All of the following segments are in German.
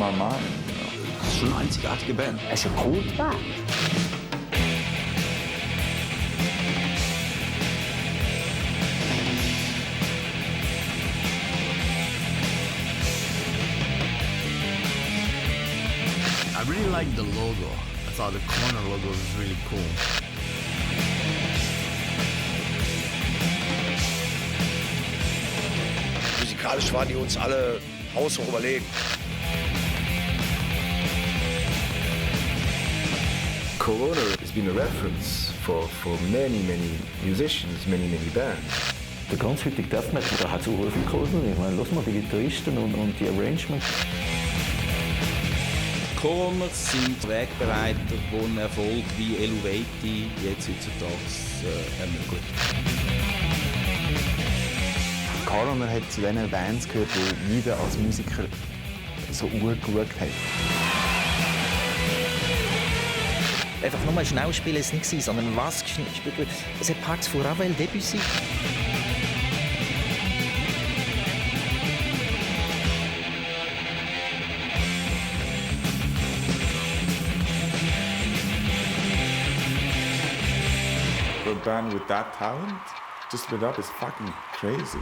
my mind. Das ist schon eine einzigartige Band. Es ist eine Kultband. I really like the logo. I thought the corner logo was really cool. Musikalisch waren die uns alle haushoch überlegen. Corona has been a reference for many musicians, many bands. Der ganz heutige Death Metal, der hat so viel geholfen. Ich meine, lass mal die Gitarristen und die Arrangements. Corners sind Wegbereiter, die einen Erfolg wie Eluvati jetzt heutzutage ermöglichen. Corona hat zu den Bands gehört, die jeder als Musiker so geschaut hat. Einfach nur schnell spielen war es nicht, sondern was gespielt wird. Es hat Parts von Ravel, Debussy. For a band with that talent to split up is fucking crazy.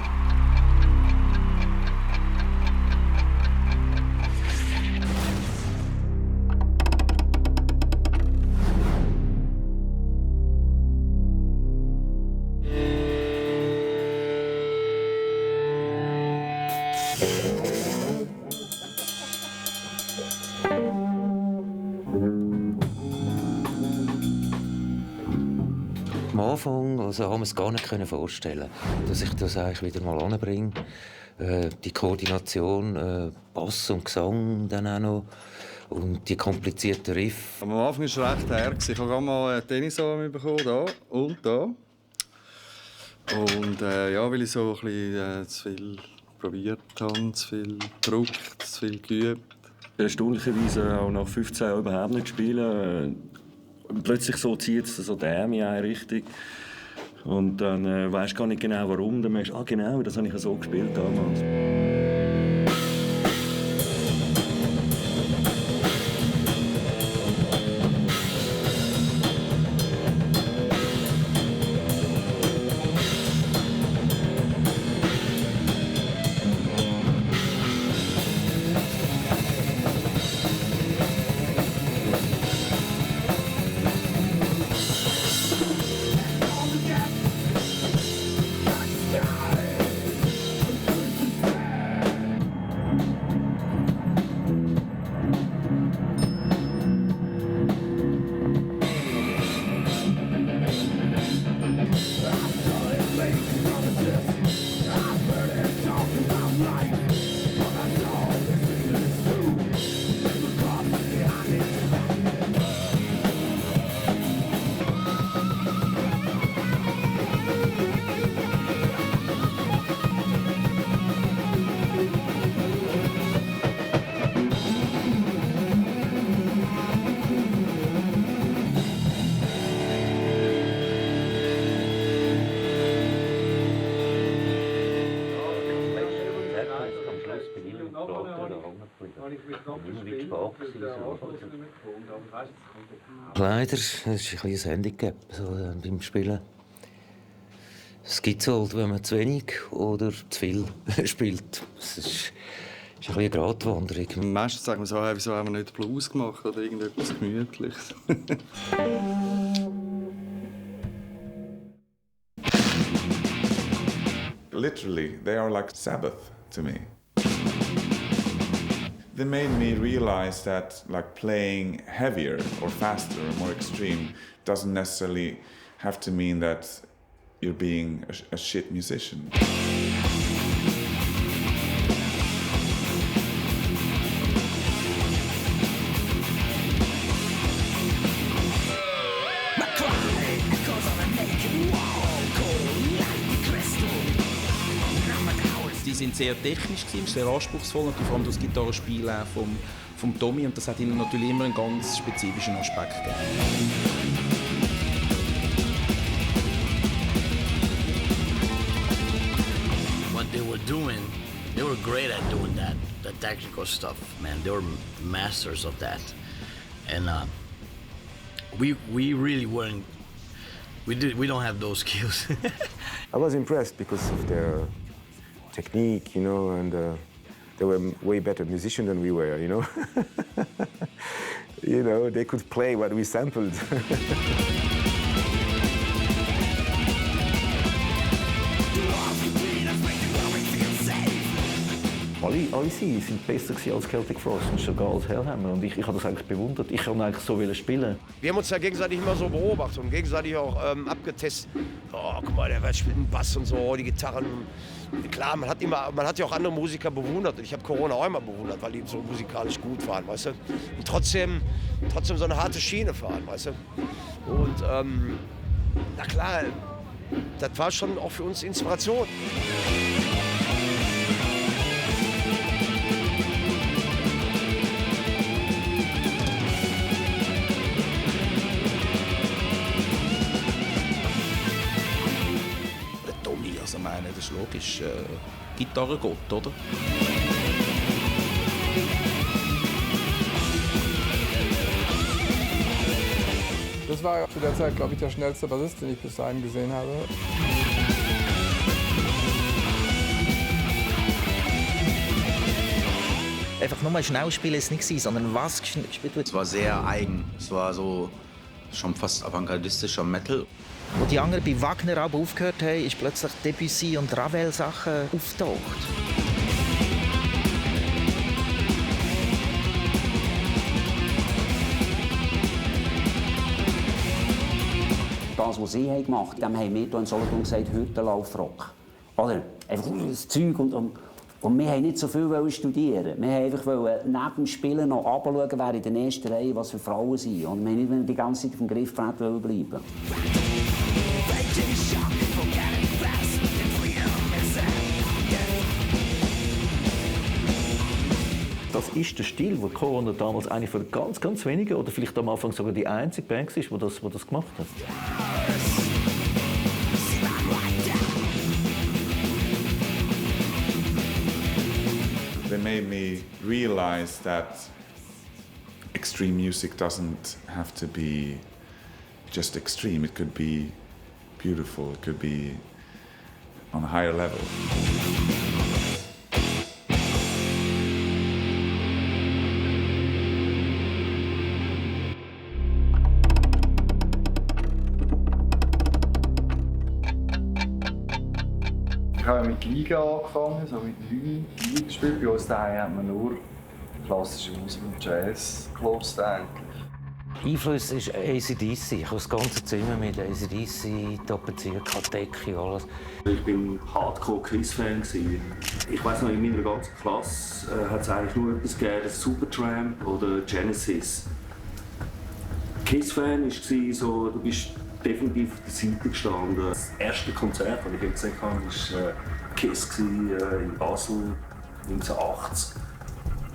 Am Anfang haben wir es gar nicht vorstellen, dass ich das eigentlich wieder mal anbringe. Die Koordination, Bass und Gesang dann auch noch und die komplizierten Riff. Am Anfang war es recht her. Ich habe gerade mal einen Tennisarm bekommen, hier und hier. Und ja, weil ich so ein bisschen zu viel probiert habe, zu viel gedruckt, zu viel geübt. Erstaunlicherweise auch nach 15 Jahren überhaupt nicht spielen. Plötzlich so zieht es so die Arme in eine Richtung. Und dann weisst du gar nicht genau warum. Dann merkst du, genau, das habe ich so gespielt damals. Leider, es ist ein Handicap so, beim Spielen. Es gibt es halt, wenn man zu wenig oder zu viel spielt. Es ist eine Gratwanderung. Meistens sagen wir so, hey, wieso haben wir nicht Blues gemacht oder irgendetwas Gemütliches. Literally, they are like Sabbath to me. They made me realize that like playing heavier or faster or more extreme doesn't necessarily have to mean that you're being a shit musician. Die sind sehr technisch, sehr anspruchsvoll, und vor allem das Gitarrenspiel vom Tommy, und das hat ihnen natürlich immer einen ganz spezifischen Aspekt gegeben. What they were doing, they were great at doing that. the technical stuff, man, they were masters of that. And we really weren't. We don't have those skills. I was impressed because of their technique, you know, and they were way better musicians than we were, you know. You know, they could play what we sampled. Alle sie sind besser als Celtic Frost und sogar als Hellhammer. Und ich habe das eigentlich bewundert. Ich kann eigentlich so spielen. Wir haben uns ja gegenseitig immer so beobachtet und gegenseitig auch abgetestet. Oh, guck mal, der spielt einen Bass und so, die Gitarren. Klar, man hat ja auch andere Musiker bewundert. Und ich habe Corona auch immer bewundert, weil die so musikalisch gut waren, weißt du. Und trotzdem so eine harte Schiene fahren, weißt du. Und na klar, das war schon auch für uns Inspiration. Also ich meine, das ist logisch, Gitarrengott, oder? Das war zu der Zeit, glaube ich, der schnellste Bassist, den ich bis dahin gesehen habe. Einfach nur schnell spielen ist nicht, sondern was gespielt wird. Es war sehr eigen. Es war so schon fast avantgardistischer Metal. Wo die anderen bei Wagner aber aufgehört haben, ist plötzlich Debussy und Ravel Sachen auftaucht. Das, was sie gemacht haben, haben wir hier in Solothurn gesagt, Hüttenlaufrock. Oder? Einfach das Zeug und wir wollten nicht so viel studieren. Wir wollten einfach neben dem Spielen noch runterschauen, wer in der ersten Reihe was für Frauen sind. Und wir wollten nicht die ganze Zeit auf dem Griffbrett bleiben. Das ist der Stil, wo Corona damals eine von den ganz wenigen oder vielleicht am Anfang sogar die einzige Band ist, die das gemacht hat. They made me realize that extreme music doesn't have to be just extreme. It could be beautiful. It could be on a higher level. Ich habe mit Liga angefangen, so mit 9 Liga gespielt. Bei uns daheim hat man nur klassische Musik und Jazz gehört eigentlich. Einfluss ist AC/DC. Ich habe das ganze Zimmer mit AC/DC tapeziert, Decke, alles. Ich war Hardcore-Kiss-Fan. Ich weiss noch, in meiner ganzen Klasse hat es eigentlich nur etwas gegeben, Supertramp oder Genesis. Kiss-Fan war so, du bist definitiv auf der Seite gestanden. Das erste Konzert, das ich gesehen habe, war Kiss in Basel 1980.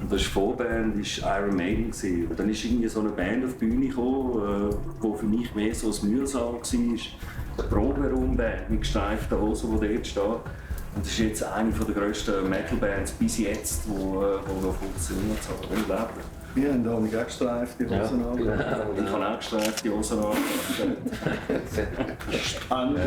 Und das Vorband war Iron Maiden. Und dann ist irgendwie so eine Band auf die Bühne gekommen, die für mich mehr so ein Mühlsaal war. Eine Proberaumband mit gestreiften Hosen, die dort steht. Und das ist jetzt eine der grössten Metal-Bands bis jetzt, die noch funktioniert. Unglaublich. Wir haben da nicht gestreifte Hosen an. Ich habe auch gestreifte Hosen an. Spannend.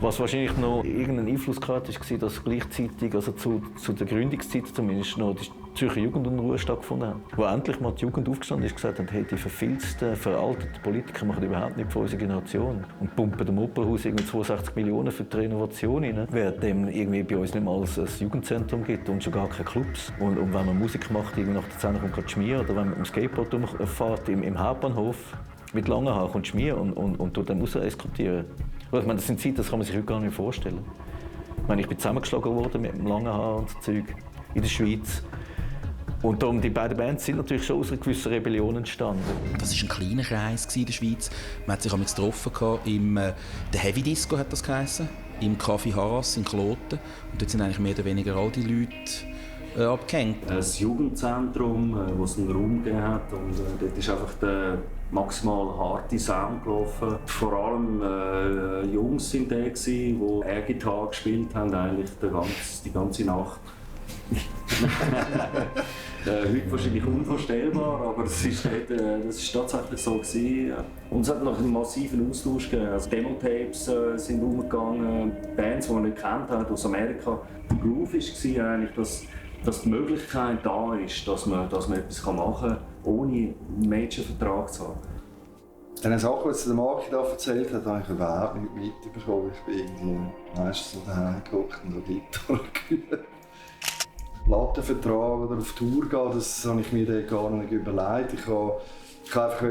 Was wahrscheinlich noch irgendeinen Einfluss hatte, war, dass gleichzeitig, also zu der Gründungszeit zumindest, noch die Zürcher Jugendunruhe stattgefunden hat. Wo endlich mal die Jugend aufgestanden ist und gesagt hat, hey, die verfilzten, veralteten Politiker machen überhaupt nicht für unsere Generation. Und pumpen dem Opernhaus irgendwie 62 Millionen für die Renovation rein, während dem irgendwie bei uns nicht mal ein Jugendzentrum gibt und schon gar keine Clubs. Und wenn man Musik macht, irgendwie nach der 10 kommt gerade Schmier, oder wenn man mit dem Skateboard rumfährt im Hauptbahnhof mit langen Haaren kommt Schmier und tut dann raus eskortieren. Ich meine, das sind Zeiten, das kann man sich heute gar nicht vorstellen. Ich bin zusammengeschlagen worden mit dem langen Haar und so Zeug in der Schweiz. Und darum, die beiden Bands sind natürlich schon aus einer gewissen Rebellion entstanden. Das war ein kleiner Kreis in der Schweiz. Man hat sich getroffen der Heavy Disco hat das geheissen, im Café Harras in Kloten. Und dort sind eigentlich mehr oder weniger all die Leute abgehängt. Ein Jugendzentrum, wo es einen Raum gegeben hat. Und dort ist einfach der maximal harte Sound gelaufen. Vor allem Jungs waren da, die Air-Gitarre gespielt haben, eigentlich die ganze Nacht. Heute wahrscheinlich unvorstellbar, aber das ist tatsächlich so gewesen. Und es hat noch einen massiven Austausch gegeben. Also Demo-Tapes sind umgegangen, Bands, die man nicht kennt hat, aus Amerika. Der Groove war eigentlich, dass die Möglichkeit da ist, dass man etwas machen kann, ohne einen Major-Vertrag zu haben. Eine Sache, die der Marc da erzählt hat, habe ich überhaupt nicht mitbekommen. Ich bin irgendwie meistens so daheim gehockt und habe Gitarre geübt. Plattenvertrag oder auf Tour gehen, das habe ich mir dann gar nicht überlegt. Ich wollte einfach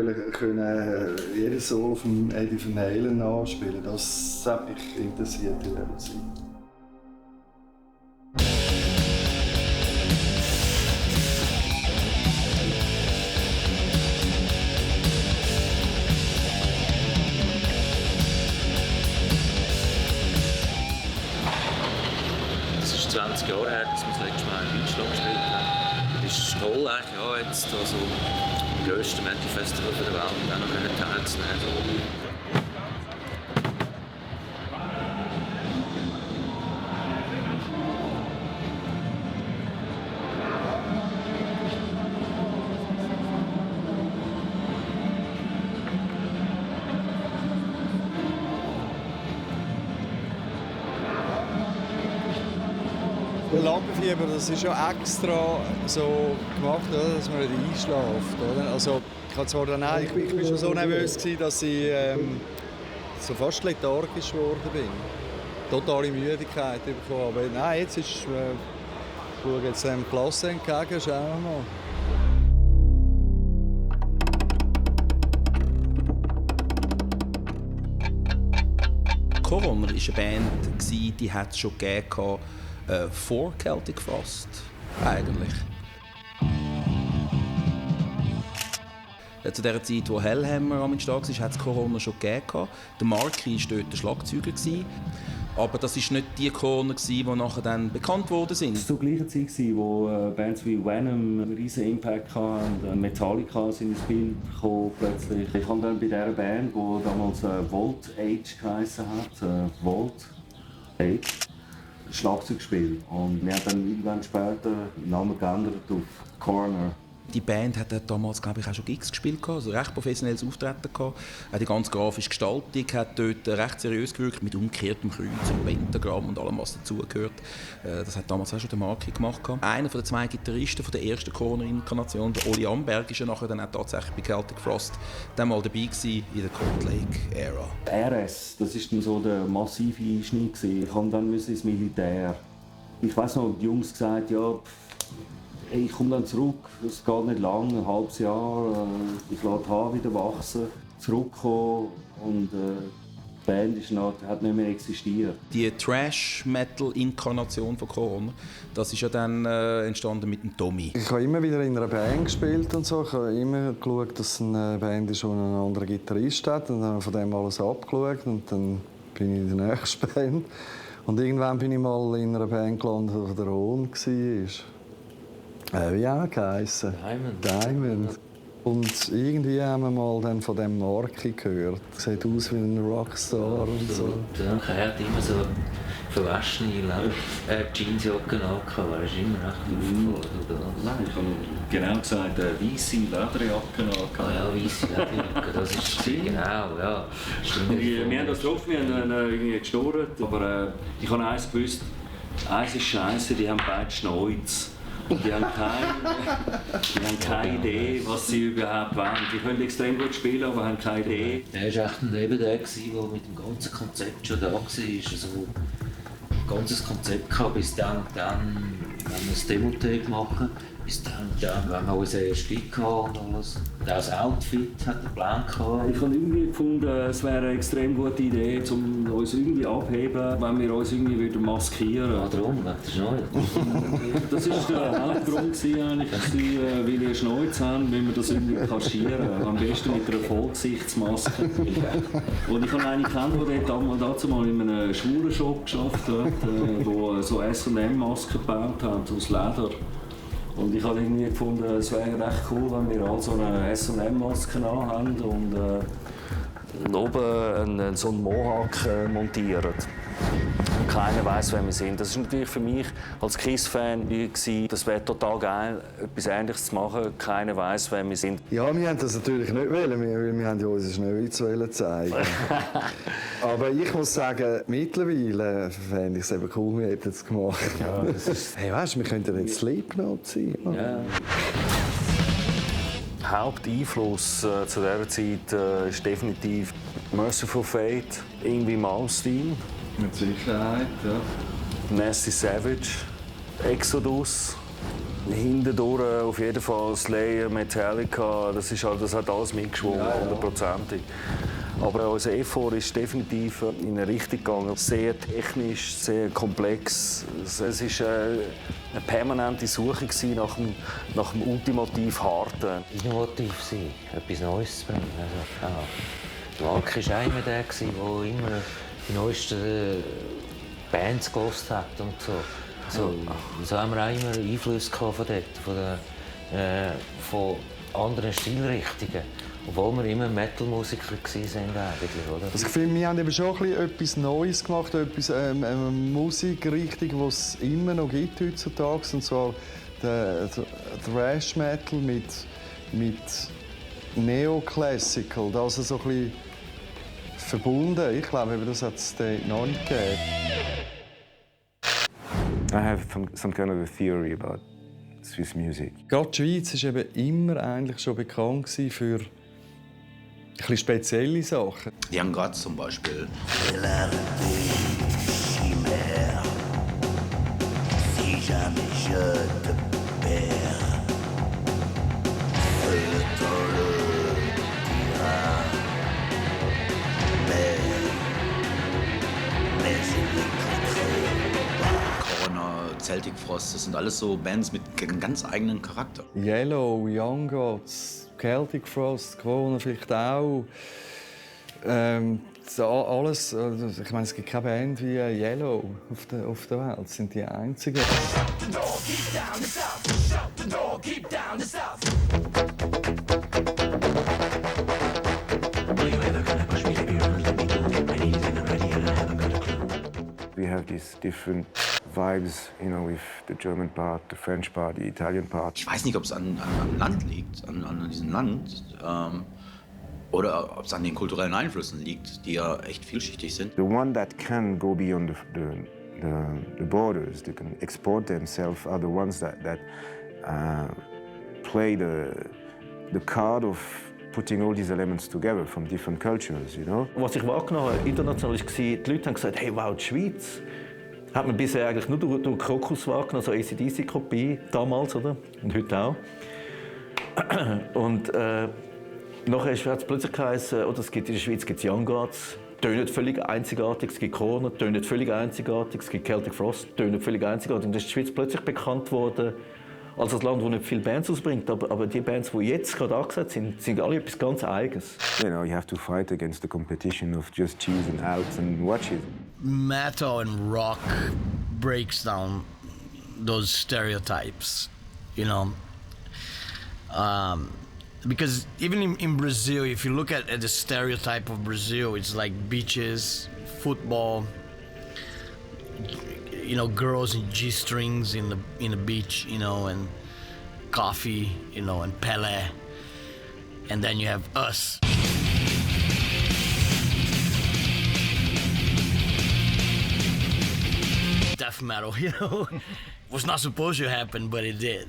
jedes Solo von Eddie Van Halen nachspielen. Das hat mich interessiert in dieser Zeit. Es ist 20 Jahre her, dass wir das letzte Mal in Deutschland gespielt haben. Es ist toll, eigentlich, ja, jetzt da so im grössten Metal-Festival der Welt auch noch teilzunehmen. So. Lampenfieber, das ist ja extra so gemacht, oder, dass man nicht einschläft. Oder? Also, ich bin schon so nervös gewesen, dass ich so fast lethargisch geworden bin. Totale Müdigkeit bekommen. Aber nein, jetzt ist schaue jetzt dem Klasse entgegen, schauen wir mal. Corona war eine Band, die hat es schon gegeben, vor Celtic Frost, eigentlich. Zu der Zeit, wo Hellhammer am Start war, hat es Corona schon gegeben. Der Marky war dort der Schlagzeuger. Aber das war nicht die Corona, die nachher dann bekannt worden sind. Es war zur gleichen Zeit, wo Bands wie Venom einen riesen Impact hatten. Metallica sind ins Bild gekommen plötzlich. Ich habe dann bei dieser Band, die damals Volt Age geheissen hat, Volt Age, Schlagzeug gespielt. Und wir haben dann irgendwann später den Namen geändert auf Corner. Die Band hat damals, glaube ich, auch schon Gigs gespielt, also recht professionelles Auftreten gehabt. Auch die ganze grafische Gestaltung hat dort recht seriös gewirkt, mit umgekehrtem Kreuz und Pentagramm und allem, was dazugehört. Das hat damals auch schon der Marky gemacht. Einer der zwei Gitarristen von der ersten Corner-Inkarnation, der Oli Amberg, ist ja nachher dann auch tatsächlich bei Celtic Frost dann mal dabei gewesen in der Cold Lake-Ära. RS, das war dann so der massive Einschnitt. Ich kam dann ins Militär. Ich weiss noch, die Jungs gesagt, ja, ich komme dann zurück, es geht nicht lang, ein halbes Jahr, ich lasse die Haare wieder wachsen, zurückkommen und die Band hat nicht mehr existiert. Die Thrash-Metal-Inkarnation von Corona, das ist ja dann entstanden mit dem Tommy. Ich habe immer wieder in einer Band gespielt und so. Ich habe immer geschaut, dass es eine Band ist, die einen anderen Gitarrist hat, und dann von dem alles abgeschaut und dann bin ich in der nächsten Band. Und irgendwann bin ich mal in einer Band gelandet, die der Ron war. Wie auch geheissen? Diamond. Und irgendwie haben wir mal dann von dem Marky gehört. Sieht aus wie ein Rockstar und so. Er hat immer so verwaschene Jeansjacken angehabt, er ist immer recht aufgefallen. Nein, ich habe genau gesagt, weisse Lederjacken angehabt. Ah ja, weisse Lederjacken, das ist es, genau, ja. Wir haben das getroffen, wir haben irgendwie gestorrt, aber ich habe eins gewusst, eins ist scheiße, die haben beide Schneuz. Die haben keine Idee, was sie überhaupt wollen. Die können extrem gut spielen, aber haben keine Idee. Er war echt neben der, der mit dem ganzen Konzept schon da war. Also ein ganzes Konzept gehabt, bis dann wenn wir das Demo-Tape machen, bis dann wenn wir unser erstes Stück hatten und alles. Und auch das Outfit hat einen Plan gehabt. Ich habe irgendwie gefunden, es wäre eine extrem gute Idee, um uns irgendwie abheben, wenn wir uns irgendwie wieder maskieren. Ja, darum, wegen der Schneuz. Das war der Hauptgrund, weil wir Schneuz haben, müssen wir das irgendwie kaschieren. Am besten mit einer Vollgesichtsmaske. Und ich habe einen kennt, der dazu mal in einem Schwulenshop geschafft hat, der so S&M-Masken gebaut hat aus Leder. Und ich habe irgendwie gefunden, es wäre recht cool, wenn wir alle so eine S&M-Maske haben und oben so einen Mohawk montieren. Keiner weiß, wer wir sind. Das ist natürlich für mich als KISS-Fan das wäre total geil, etwas Ähnliches zu machen. Keiner weiß, wer wir sind. Ja, wir haben das natürlich nicht wollen, weil wir haben ja unsere Schnellwitz zeigen. Aber ich muss sagen, mittlerweile fände ich es eben cool, wir hätten es gemacht. Ja, hey, weißt du, wir könnten jetzt Slipknot sein. Ja. Haupteinfluss zu dieser Zeit ist definitiv Merciful Fate, Yngwie Malmsteen. Mit Sicherheit, ja. Nasty Savage, Exodus, hintendurch auf jeden Fall Slayer, Metallica, das hat alles mitgeschwungen, 100%. Aber unser Effort ist definitiv in eine Richtung gegangen, sehr technisch, sehr komplex. Es war eine permanente Suche nach dem ultimativ Harten. Innovativ sein, etwas Neues zu bringen. Also, Mark war einer der immer die neuesten Bands gehört hat und so. So haben wir auch immer Einfluss von anderen Stilrichtungen. Obwohl wir immer Metal-Musiker waren eigentlich, oder? Also ich finde, wir haben eben schon etwas Neues gemacht, eine Musikrichtung, die es immer noch gibt heutzutage. Und zwar der Thrash Metal mit Neoclassical. Das ist so ein bisschen verbunden. Ich glaube, das hat es noch nicht gegeben. I have some kind of a theory about Swiss music. Gerade die Schweiz war eben immer eigentlich schon bekannt für ein bisschen spezielle Sachen. Young Gods zum Beispiel. Celtic Frost, das sind alles so Bands mit einem ganz eigenen Charakter. Yellow, Young Gods, Celtic Frost, Corona vielleicht auch. Alles, ich meine, es gibt keine Band wie Yellow auf der Welt, das sind die einzigen. We have these different vibes, you know, with the German part, the French part, the Italian part. Ich weiß nicht, ob es am Land liegt, an diesem Land, oder ob es an den kulturellen Einflüssen liegt, die ja echt vielschichtig sind. The one that can go beyond the borders, they can export themselves, are the ones that play the card of putting all these elements together from different cultures, you know. Was ich wahrgenommen habe, international, war, die Leute haben gesagt, hey, wow, die Schweiz. Hat man bisher eigentlich nur durch Krokus wahrgenommen, so AC/DC-Kopie damals, oder? Und heute auch. Und nachher hat es plötzlich geheißen, oder es gibt in der Schweiz Young Gods, tönt völlig einzigartig, es gibt Corona, tönt völlig einzigartig, es gibt Celtic Frost, tönt völlig einzigartig. Und dann ist die Schweiz plötzlich bekannt worden als ein Land, das nicht viele Bands ausbringt, aber die Bands, die jetzt gerade angesetzt sind, sind alle etwas ganz Eigenes. You know, you have to fight against the competition of just choosing out and watch it. Metal and rock breaks down those stereotypes, you know. Because even in Brazil, if you look at the stereotype of Brazil, it's like beaches, football, you know, girls in G-strings in the beach, you know, and coffee, you know, and Pelé, and then you have us. Death metal, you know, was not supposed to happen, but it did.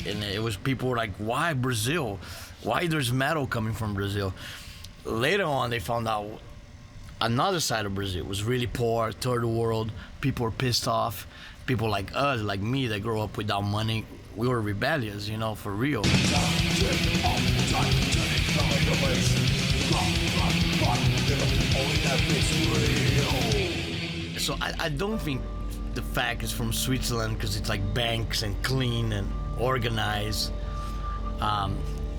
And it was people were like, why Brazil? Why there's metal coming from Brazil? Later on, they found out another side of Brazil was really poor, third world. People were pissed off. People like us, like me, that grew up without money, we were rebellious, you know, for real. So I don't think the fact is from Switzerland because it's like banks and clean and organized.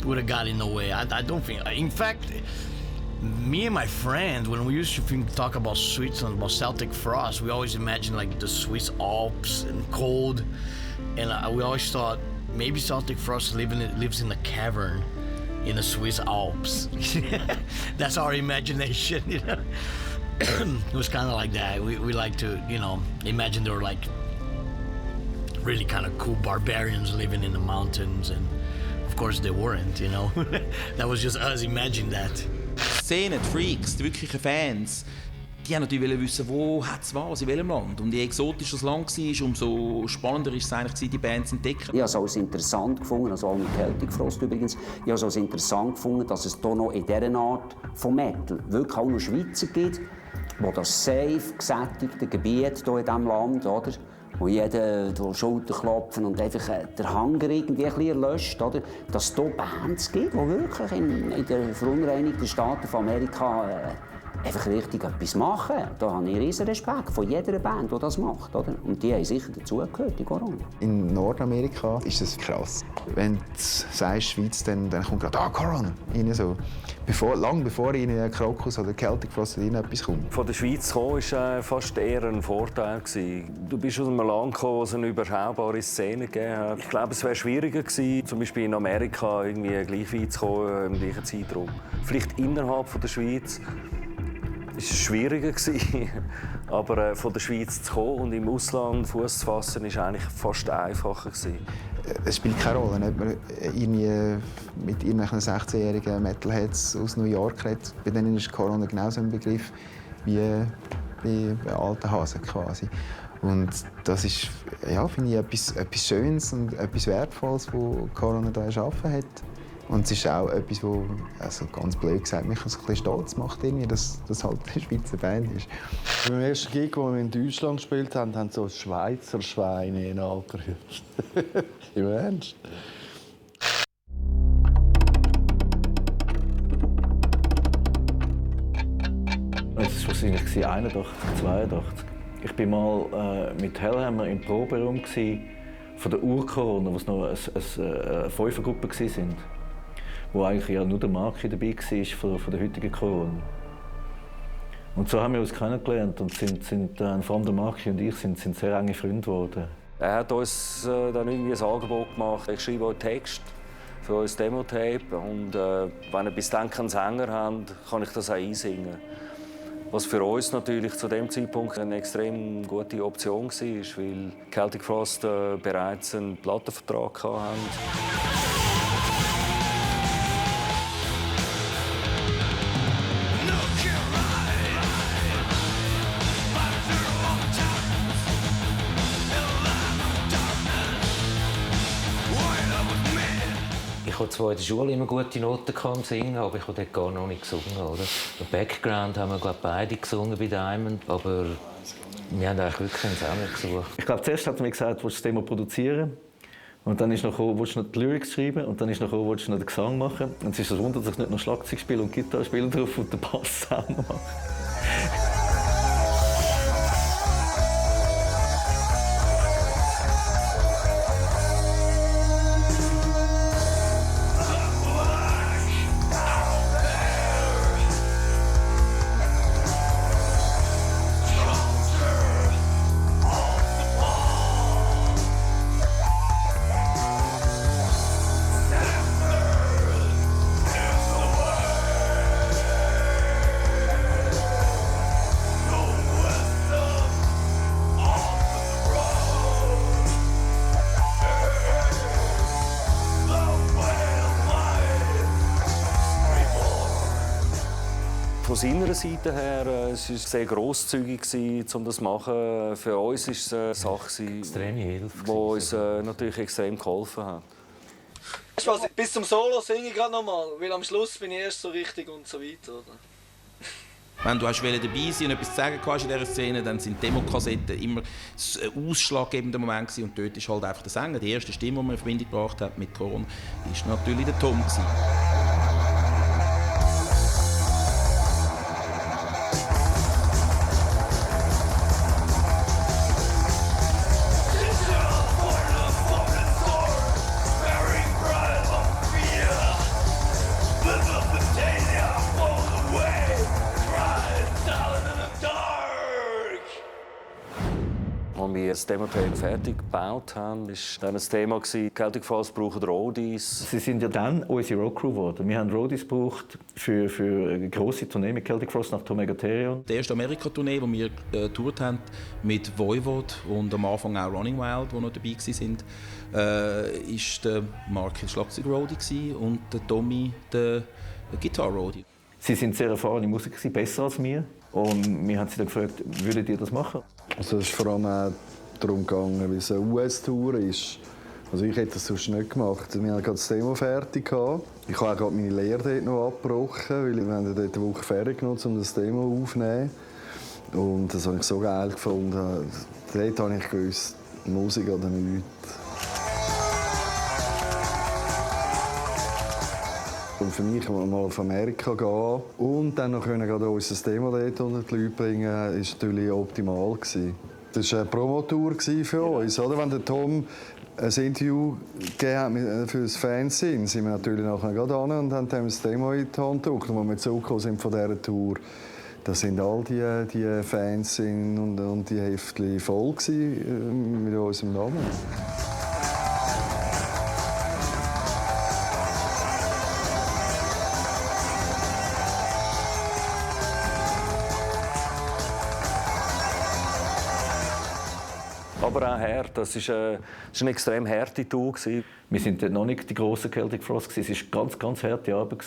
Would have got in the way. I don't think. In fact, me and my friends, when we used to talk about Switzerland, about Celtic Frost, we always imagined like the Swiss Alps and cold, and we always thought maybe Celtic Frost lives in a cavern, in the Swiss Alps. That's our imagination, you know. It was kind of like that. We like to, you know, imagine they were like really kind of cool barbarians living in the mountains, and of course they weren't, you know. That was just us imagining that. Szene, die Freaks, die wirklichen Fans, die haben natürlich wissen, wo hat es was, in welchem Land. Und je exotischer das Land war, umso spannender ist es eigentlich, die Bands zu entdecken. Ich habe es als interessant gefunden, also auch mit Celtic Frost übrigens, ich habe es als interessant gefunden, dass es hier noch in dieser Art von Metal wirklich auch noch Schweizer gibt, wo das safe gesättigte Gebiet hier in diesem Land, oder? Wo jeder Schulter klopfen und einfach der Hunger irgendwie ein bisschen erlöscht, oder? Dass es hier Bands gibt, die wirklich in den verunreinigten Staaten von Amerika einfach richtig etwas machen. Da habe ich riesen Respekt vor jeder Band, die das macht, oder? Und die haben sicher dazugehört, die Corona. In Nordamerika ist es krass. Wenn du sagst Schweiz, dann kommt gerade Corona rein, so. Lang bevor in Krokus oder Celtic Frost etwas kommt. Von der Schweiz zu kommen war fast eher ein Vorteil. Du bist aus einem Land gekommen, wo es eine überschaubare Szene gegeben hat. Ich glaube, es wäre schwieriger gewesen, zum Beispiel in Amerika irgendwie gleich weit zu kommen im gleichen Zeitraum. Vielleicht innerhalb von der Schweiz war es schwieriger gewesen. Aber von der Schweiz zu kommen und im Ausland Fuß zu fassen, war eigentlich fast einfacher gewesen. Es spielt keine Rolle, ob man irgendwie mit irgendwelchen 16-jährigen Metalheads aus New York redet. Bei denen ist Corona genauso ein Begriff wie bei alten Hasen quasi. Und das ist, ja, finde ich, etwas Schönes und etwas Wertvolles, was Corona da erschaffen hat. Und es ist auch etwas, was, also ganz blöd gesagt, mich ein bisschen stolz macht, dass das halt eine Schweizer Band ist. Beim ersten Gig, den wir in Deutschland gespielt haben, haben so Schweizer Schweine angerührt. Im Ernst? Es war wahrscheinlich 81, 82. Ich war mal mit Hellhammer im Proberaum von der Ur-Corona, wo es noch eine Fünfergruppe waren. Wo eigentlich ja nur der Marke dabei war von der heutigen Corona. Und so haben wir uns kennengelernt und sind vor allem der Marke und ich sind sehr enge Freunde geworden. Er hat uns dann irgendwie ein Angebot gemacht. Ich schreibe auch einen Text für unser Demo-Tape und wenn ihr bis dann keinen Sänger habt, kann ich das auch einsingen. Was für uns natürlich zu dem Zeitpunkt eine extrem gute Option war, weil Celtic Frost bereits einen Plattenvertrag hatten. Ich hatte zwar in der Schule immer gute Noten im Singen, aber ich habe dort gar noch nicht gesungen. Oder? Im Background haben wir beide gesungen bei Diamond, aber wir haben eigentlich wirklich einen Sänger gesucht. Ich glaube, zuerst hat er mir gesagt, willst du das Demo produzieren? Und dann ist noch gekommen, willst du noch die Lyrics schreiben? Und dann ist noch gekommen, willst du noch den Gesang machen? Und es ist ein Wunder, dass ich nicht noch Schlagzeug spiele und Gitarre spiele drauf und den Bass selber mache. Von seiner Seite her es war es sehr grosszügig, um das zu machen. Für uns war es eine Sache, die uns natürlich extrem geholfen hat. Bis zum Solo singe ich gerade noch mal, weil am Schluss bin ich erst so richtig und so weiter. Oder? Wenn du dabei sein und etwas zu sagen hast in dieser Szene, dann sind Demokassetten immer ein ausschlaggebender Moment gewesen. Und dort ist halt einfach der Sänger, die erste Stimme, die man in Verbindung gebracht hat mit Corona, ist natürlich der Tom gewesen. Als wir das Demo-Tape fertig gebaut haben, war dann ein Thema, Celtic Frost brauchen Roadies. Sie sind ja dann unsere Roadcrew geworden. Wir haben Roadies gebraucht für eine grosse Tournee mit Celtic Frost nach Tomegatherion. Die erste Amerika-Tournee, die wir getourt haben, mit Voivod und am Anfang auch Running Wild, die noch dabei waren, war der Mark der Schlagzeug-Roadie und der Tommy der Gitarre-Roadie. Sie sind sehr erfahrene Musiker, besser als wir. Und wir haben sie dann gefragt, würdet ihr das machen? Also es ist vor allem auch darum gegangen, wie es eine US-Tour ist. Also ich hätte das sonst nicht gemacht. Wir hatten gerade das Demo fertig gehabt. Ich habe auch gerade meine Lehre dort noch abgebrochen, weil wir haben dort eine Woche fertig genutzt, um das Demo aufzunehmen. Und das habe ich so geil gefunden. Dort habe ich gewusst, Musik oder nichts. Und für mich mal auf Amerika gehen und dann noch gerade unser Demo dort unter die Leute bringen, war natürlich optimal. Das war eine Promotour für uns. Oder? Wenn der Tom ein Interview gegeben hat für das Fernsehen, sind wir natürlich nachher gerade an und haben das Demo in die Hand gedrückt. Und als wir zurückgekommen sind von dieser Tour, da sind all die Fans und die Heftchen voll mit unserem Namen. Aber auch hart. Das war eine extrem harte Tour. Wir waren dort noch nicht die grossen Celtic Frost. Es war ganz, ganz harte Arbeit.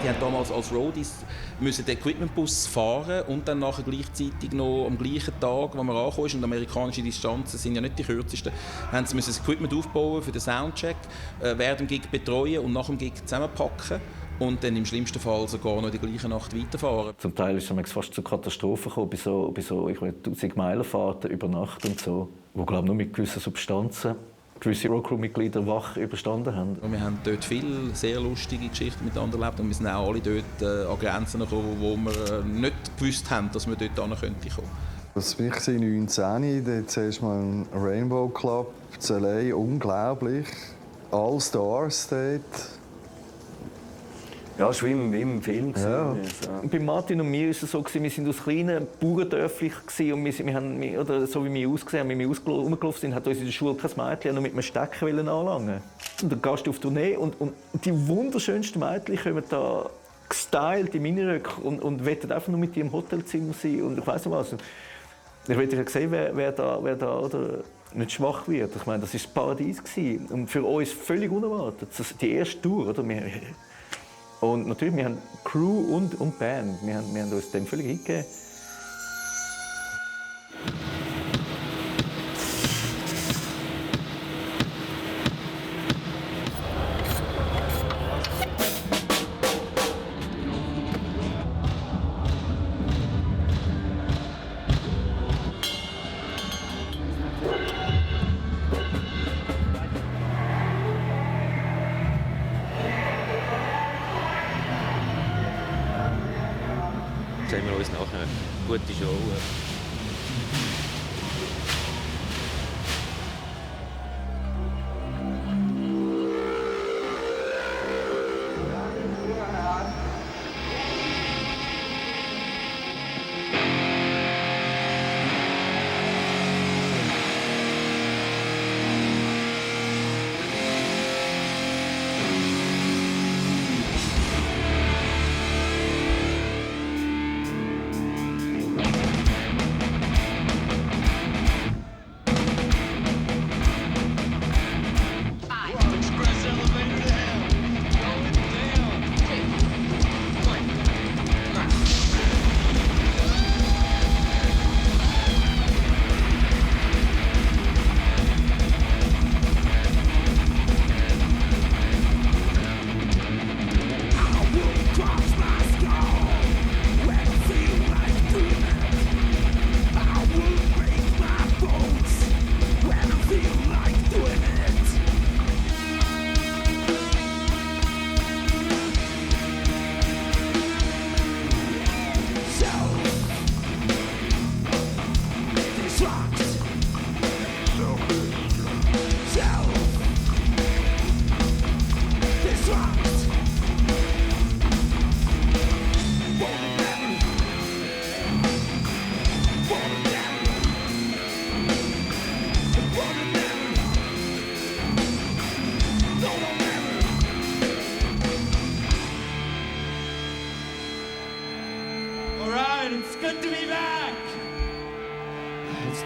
Die haben damals als Roadies müssen den Equipmentbus fahren und dann nachher gleichzeitig noch am gleichen Tag, wo man angekommen ist, und amerikanische Distanzen sind ja nicht die kürzesten, haben sie das Equipment aufbauen für den Soundcheck, während dem Gig betreuen und nach dem Gig zusammenpacken und dann im schlimmsten Fall sogar noch die gleiche Nacht weiterfahren. Zum Teil ist es fast zu Katastrophen gekommen, bei so 1000 Meilen Fahrten über Nacht und so, wo glaube nur mit gewissen Substanzen gewisse Roadcrew-Mitglieder wach überstanden haben. Und wir haben dort viele sehr lustige Geschichten miteinander erlebt und wir sind auch alle dort an Grenzen gekommen, wo wir nicht gewusst haben, dass wir dort hin könnten kommen. Das war ich 19, dort zuerst mal im Rainbow Club in LA, unglaublich. All Stars dort. Ja, es war wie im Film. Ja. Bei Martin und mir war es so, wir waren aus kleinen Bauerndörflich und wir haben, oder so wie wir ausgesehen haben, wie wir rumgelaufen sind, hat uns in der Schule kein Mädchen noch mit einem Stecker anlangen. Und dann gehst du auf Tournee und die wunderschönsten Mädchen kommen da gestylt in Miniröcken und wollen einfach nur mit dir im Hotelzimmer sein und ich weiss nicht was. Ich wollte ja sehen, wer da oder nicht schwach wird. Ich meine, das war das Paradies und für uns völlig unerwartet. Die erste Tour, oder? Und natürlich, wir haben Crew und Band. Wir haben uns dem völlig hingegeben. Sehen wir uns nachher eine gute Show.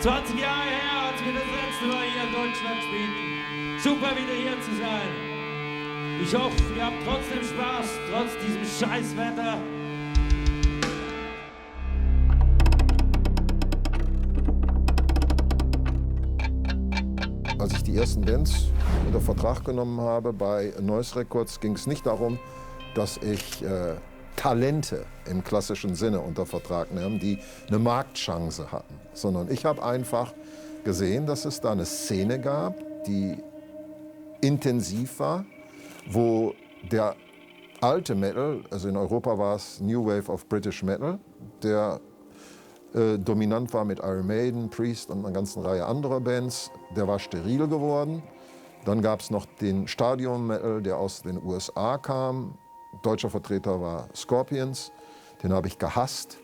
20 Jahre her, als wir das letzte Mal hier in Deutschland spielten. Super, wieder hier zu sein. Ich hoffe, ihr habt trotzdem Spaß, trotz diesem Scheißwetter. Als ich die ersten Bands unter Vertrag genommen habe bei Noise Records, ging es nicht darum, dass ich Talente im klassischen Sinne unter Vertrag nahm, die eine Marktchance hatten, sondern ich habe einfach gesehen, dass es da eine Szene gab, die intensiv war, wo der alte Metal, also in Europa war es New Wave of British Metal, der dominant war mit Iron Maiden, Priest und einer ganzen Reihe anderer Bands, der war steril geworden. Dann gab es noch den Stadion Metal, der aus den USA kam. Deutscher Vertreter war Scorpions, den habe ich gehasst.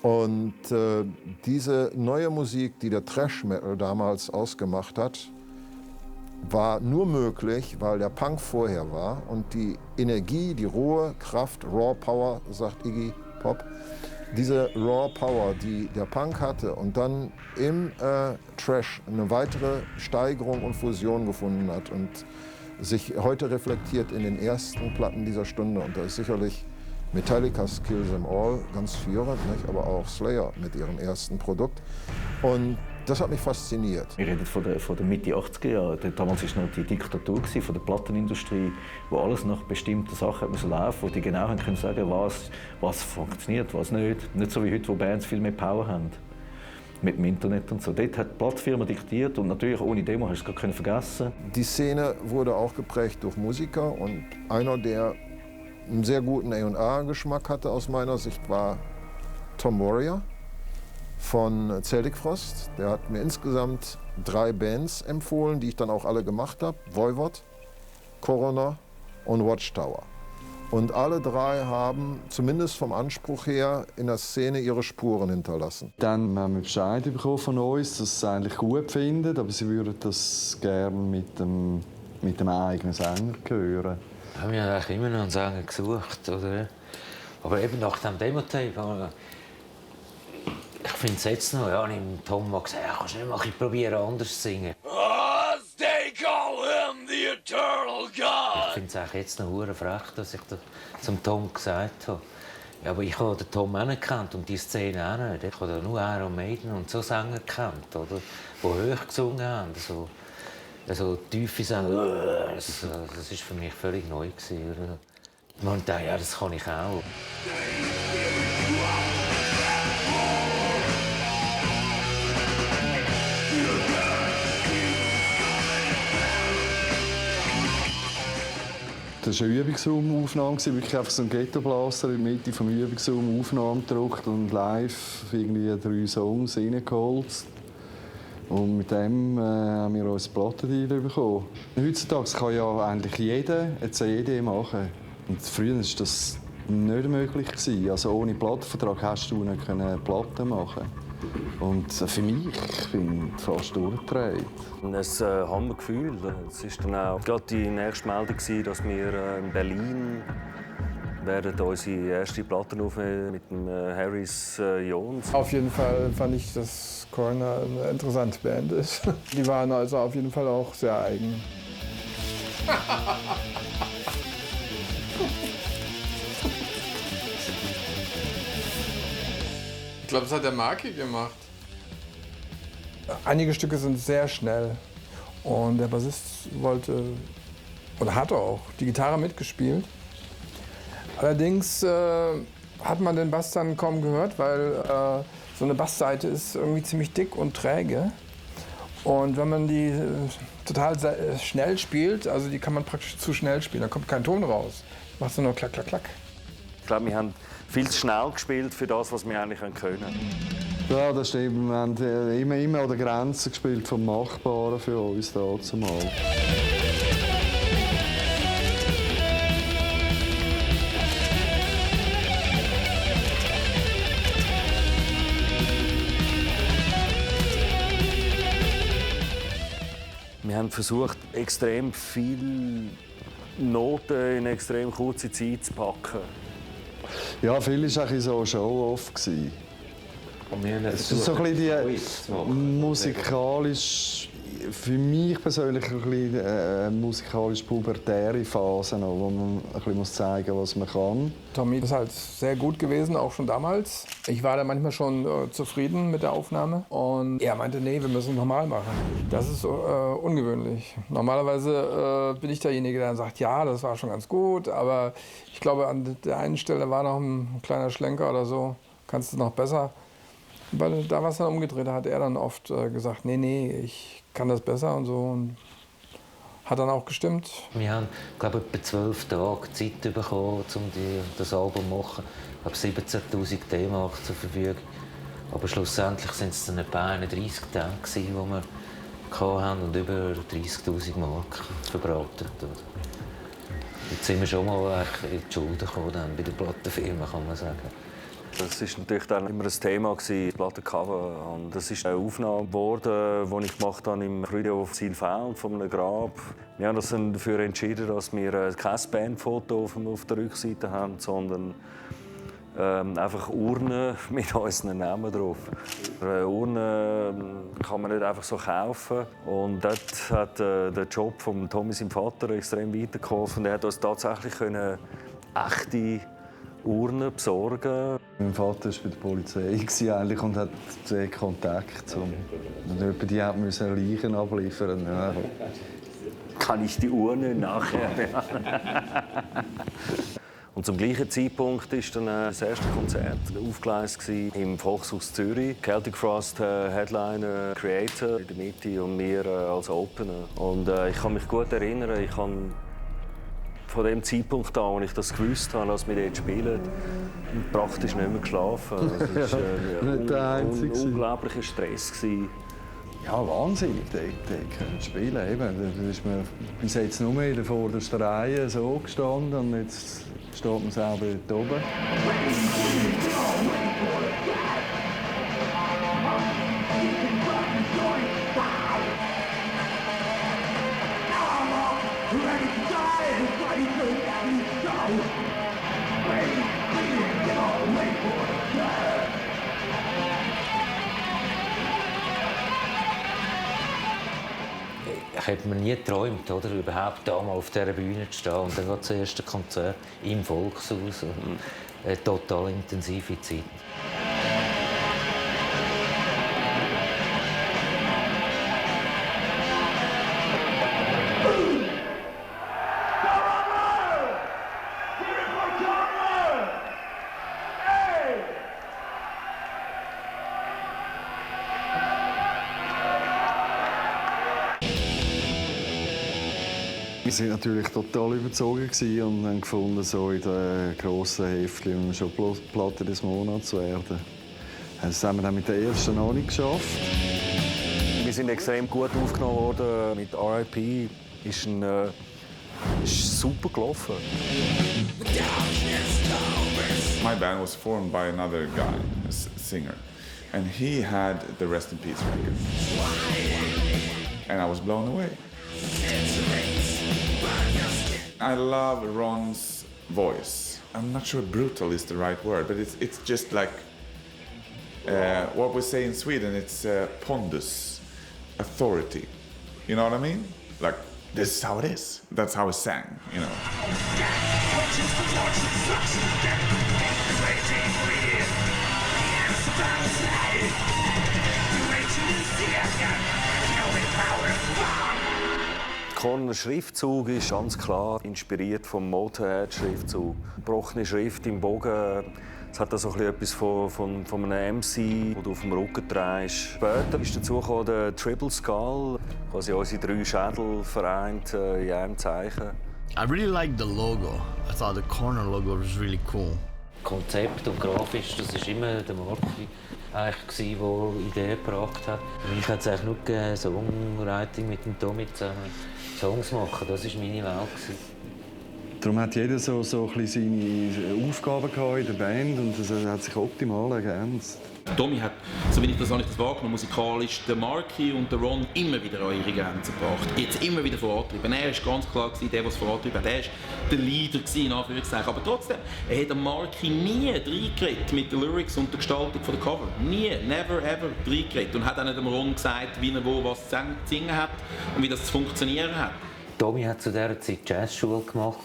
Und diese neue Musik, die der Thrash Metal damals ausgemacht hat, war nur möglich, weil der Punk vorher war und die Energie, die rohe Kraft, Raw Power, sagt Iggy Pop, diese Raw Power, die der Punk hatte und dann im Thrash eine weitere Steigerung und Fusion gefunden hat und sich heute reflektiert in den ersten Platten dieser Stunde. Und da ist sicherlich Metallica's Kill Them All ganz führend, nicht? Aber auch Slayer mit ihrem ersten Produkt. Und das hat mich fasziniert. Wir reden von der Mitte 80er Jahre. Damals war noch die Diktatur von der Plattenindustrie, wo alles nach bestimmten Sachen laufen musste, wo die genau können sagen, was funktioniert, was nicht. Nicht so wie heute, wo Bands viel mehr Power haben. Mit dem Internet und so. Dort hat die Plattenfirma diktiert und natürlich ohne Demo hast du es gar vergessen. Die Szene wurde auch geprägt durch Musiker und einer, der einen sehr guten A&R-Geschmack hatte aus meiner Sicht, war Tom Warrior von Celtic Frost. Der hat mir insgesamt 3 Bands empfohlen, die ich dann auch alle gemacht habe. Voivod, Coroner und Watchtower. Und alle 3 haben, zumindest vom Anspruch her, in der Szene ihre Spuren hinterlassen. Dann haben wir Bescheid bekommen von uns, dass sie es eigentlich gut finden, aber sie würden das gerne mit dem eigenen Sänger hören. Wir haben ja eigentlich immer noch einen Sänger gesucht, oder? Aber eben nach dem Demo-Tape, ich finde es jetzt noch, ja, ich habe Tom mal gesagt, ja, kannst du nicht mal probieren, anders zu singen. They call him the Eternal God. Ich finde es eigentlich jetzt noch hure frech, dass ich das zum Tom gesagt habe. Ja, aber ich habe den Tom auch nicht gekannt und die Szene auch nicht. Ich habe nur Iron Maiden und so Sänger gekannt, oder? Die hoch gesungen haben. Also tiefe Sänger, das war für mich völlig neu. Ich dachte, ja, das kann ich auch. Das war eine Übungsraumaufnahme, wirklich einfach so ein Ghettoblaster in der Mitte des Übungsraums Aufnahmen gedruckt und live irgendwie 3 Songs reingeholt. Und mit dem haben wir uns Plattendeal bekommen. Heutzutage kann ja eigentlich jeder eine CD machen. Und früher war das nicht möglich. Also ohne Plattenvertrag hast du nicht Platten machen. Und für mich, ich bin fast durchgedreht. Ein Hammergefühl. Es war dann auch gerade die nächste Meldung, dass wir in Berlin werden unsere erste Platte aufnehmen mit dem Harris Jones. Auf jeden Fall fand ich, dass Coroner eine interessante Band ist. Die waren also auf jeden Fall auch sehr eigen. Ich glaube, das hat der Marki gemacht. Einige Stücke sind sehr schnell. Und der Bassist wollte, oder hat auch, die Gitarre mitgespielt. Allerdings hat man den Bass dann kaum gehört, weil so eine Bassseite ist irgendwie ziemlich dick und träge. Und wenn man die total schnell spielt, also die kann man praktisch zu schnell spielen, da kommt kein Ton raus. Macht so nur klack, klack, klack. Ich glaube, wir haben viel zu schnell gespielt für das, was wir eigentlich können. Ja, das stimmt. Wir haben immer an der Grenze gespielt vom Machbaren für uns dazumal. Wir haben versucht, extrem viele Noten in extrem kurze Zeit zu packen. Ja, viel war so Show-off. Es ist so ein bisschen die musikalisch, für mich persönlich ein bisschen musikalisch pubertäre Phase, wo man ein bisschen zeigen muss, was man kann. Tommy ist halt sehr gut gewesen, auch schon damals. Ich war da manchmal schon zufrieden mit der Aufnahme und er meinte, nee, wir müssen es nochmal machen. Das ist ungewöhnlich. Normalerweise bin ich derjenige, der dann sagt, ja, das war schon ganz gut, aber ich glaube, an der einen Stelle war noch ein kleiner Schlenker oder so, kannst du noch besser. Weil da war es dann umgedreht, da hat er dann oft gesagt, nee, ich kann das besser und so. Und hat dann auch gestimmt. Wir haben, glaube ich, etwa 12 Tage Zeit bekommen, um das Album zu machen. Ich habe 17'000 D-Mark zur Verfügung. Aber schlussendlich waren es dann etwa 31 Tage, die wir hatten und über 30'000 Mark verbraten. Jetzt sind wir schon mal in die Schulden gekommen, bei der Plattenfirma, kann man sagen. Das war natürlich dann immer ein Thema, das Plattencover. Und das ist eine Aufnahme geworden, die ich gemacht habe im Frühjahr auf Silfeld von einem Grab. Wir haben uns dann dafür entschieden, dass wir kein Bandfoto auf der Rückseite haben, sondern einfach Urnen mit unseren Namen drauf. Eine Urne kann man nicht einfach so kaufen. Und dort hat der Job von Tommy, seinem Vater, extrem weitergeholfen. Er hat uns tatsächlich echte Urnen besorgen. Mein Vater war bei der Polizei eigentlich und hat sehr Kontakt. Und die mussten Leichen abliefern. Ja. Kann ich die Urne nachher? Und zum gleichen Zeitpunkt war dann das erste Konzert aufgegleist im Volkshaus Zürich. Celtic Frost, Headliner, Creator in der Mitte und wir als Opener. Und ich kann mich gut erinnern, ich habe von dem Zeitpunkt an, als ich das gewusst habe, dass wir dort spielen, praktisch nicht mehr geschlafen. Es war ein unglaublicher Stress. Ja, wahnsinnig, dort spielen. Eben, da ist man bis jetzt nur in der vordersten Reihe so gestanden und jetzt steht man selber dort oben. Ich hätte mir nie geträumt, oder, überhaupt da mal auf dieser Bühne zu stehen. Und dann geht das erste Konzert im Volkshaus. Eine total intensive Zeit. Wir waren natürlich total überzogen und haben gefunden, so in den grossen Heftchen schon Platte des Monats zu werden. Das haben wir dann mit der ersten noch nicht geschafft. Wir sind extrem gut aufgenommen worden. Mit R.I.P. ist super gelaufen. My band was formed by another guy, a singer, and he had the Rest in Peace record. And I was blown away. I love Ron's voice. I'm not sure brutal is the right word, but it's just like what we say in Sweden, it's pondus, authority. You know what I mean? Like, this is how it is. That's how it sang, you know. Der Schriftzug ist ganz klar inspiriert vom Motorhead-Schriftzug. Gebrochene Schrift im Bogen. Es hat so etwas von einem MC, den du auf dem Rücken trägst. Später ist dazu gekommen der Triple Skull, quasi unsere 3 Schädel vereint in einem Zeichen. I really liked the logo. I thought the corner logo was really cool. Konzept und grafisch, das war immer der Martin, der die Idee gebracht hat. Ich hätte es eigentlich nur gegeben, Songwriting mit dem Tommy zusammen. Songs machen, das war meine Welt. Darum hat jeder so ein bisschen seine Aufgaben gehabt in der Band und das hat sich optimal ergänzt. Tommy hat, so wie ich das wahrgenommen, musikalisch der Marky und der Ron immer wieder an ihre Grenzen gebracht. Jetzt immer wieder vorantrieben. Er war ganz klar der, was vorantrieben hat. Er war der Leader, in Anführungszeichen. Aber trotzdem, er hat den Marky nie reingeredet mit den Lyrics und der Gestaltung der Cover. Nie, never, ever reingeredet. Und hat auch nicht dem Ron gesagt, wie er wo was zu singen hat und wie das zu funktionieren hat. Tommy hat zu dieser Zeit Jazzschule gemacht.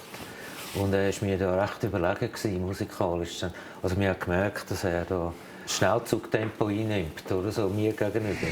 Und er war mir da recht überlegen musikalisch. Also man hat gemerkt, dass er da Schnellzugtempo einnimmt, oder so, mir gegenüber.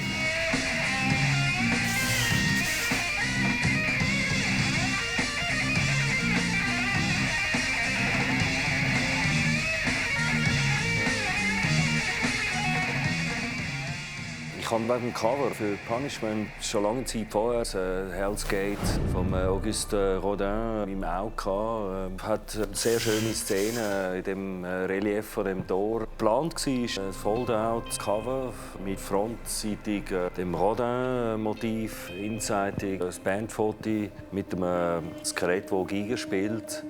Ich habe wegen dem Cover für Punishment schon lange Zeit vorher Hell's Gate von Auguste Rodin im Auge gehabt. Hat eine sehr schöne Szene in dem Relief von dem Tor. Geplant war ein Fold-out-Cover mit frontseitig dem Rodin-Motiv, inseitig ein Bandfoto mit einem Skelett, das Giga spielt.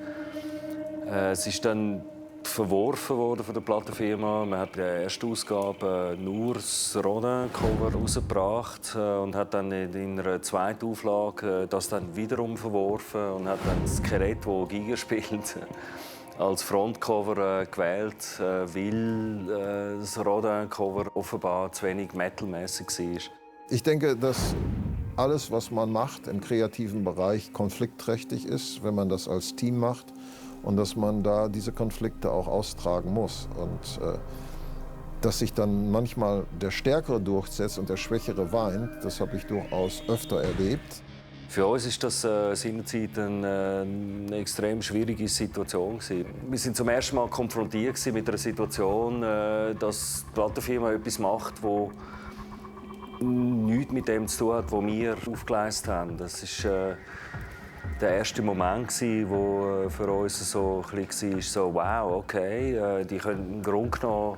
Es ist dann verworfen worden von der Plattenfirma. Man hat in der ersten Ausgabe nur das Rodin-Cover herausgebracht und hat dann in einer zweiten Auflage das dann wiederum verworfen und hat dann das Gerät, das Giga spielt, als Frontcover gewählt, weil das Rodin-Cover offenbar zu wenig metalmäßig war. Ich denke, dass alles, was man macht im kreativen Bereich, konfliktträchtig ist, wenn man das als Team macht. Und dass man da diese Konflikte auch austragen muss. Und dass sich dann manchmal der Stärkere durchsetzt und der Schwächere weint, das habe ich durchaus öfter erlebt. Für uns war das seinerzeit eine extrem schwierige Situation. Wir sind zum ersten Mal konfrontiert mit einer Situation, dass die Plattenfirma etwas macht, das nichts mit dem zu tun hat, was wir aufgeleistet haben. Das ist der erste Moment, der für uns so ein bisschen war, so wow, okay, die können im Grunde genommen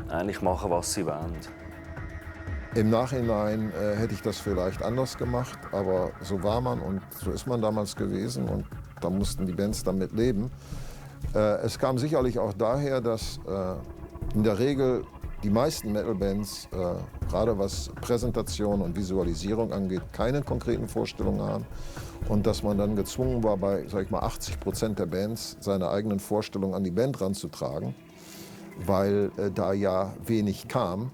eigentlich machen, was sie wollen. Im Nachhinein hätte ich das vielleicht anders gemacht, aber so war man und so ist man damals gewesen und da mussten die Bands damit leben. Es kam sicherlich auch daher, dass in der Regel die meisten Metal-Bands, gerade was Präsentation und Visualisierung angeht, keine konkreten Vorstellungen haben. Und dass man dann gezwungen war, bei sag ich mal, 80% der Bands seine eigenen Vorstellungen an die Band ranzutragen, weil da ja wenig kam.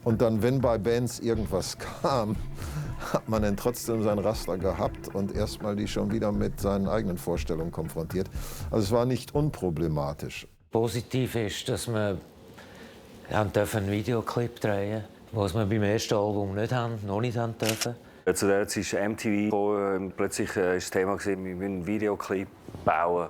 Und dann, wenn bei Bands irgendwas kam, hat man dann trotzdem sein Raster gehabt und erstmal die schon wieder mit seinen eigenen Vorstellungen konfrontiert. Also es war nicht unproblematisch. Positiv ist, dass wir einen Videoclip drehen durften, was wir beim ersten Album noch nicht haben dürfen. Zu der Zeit ist MTV gekommen, plötzlich war das Thema, wir müssen einen Videoclip bauen.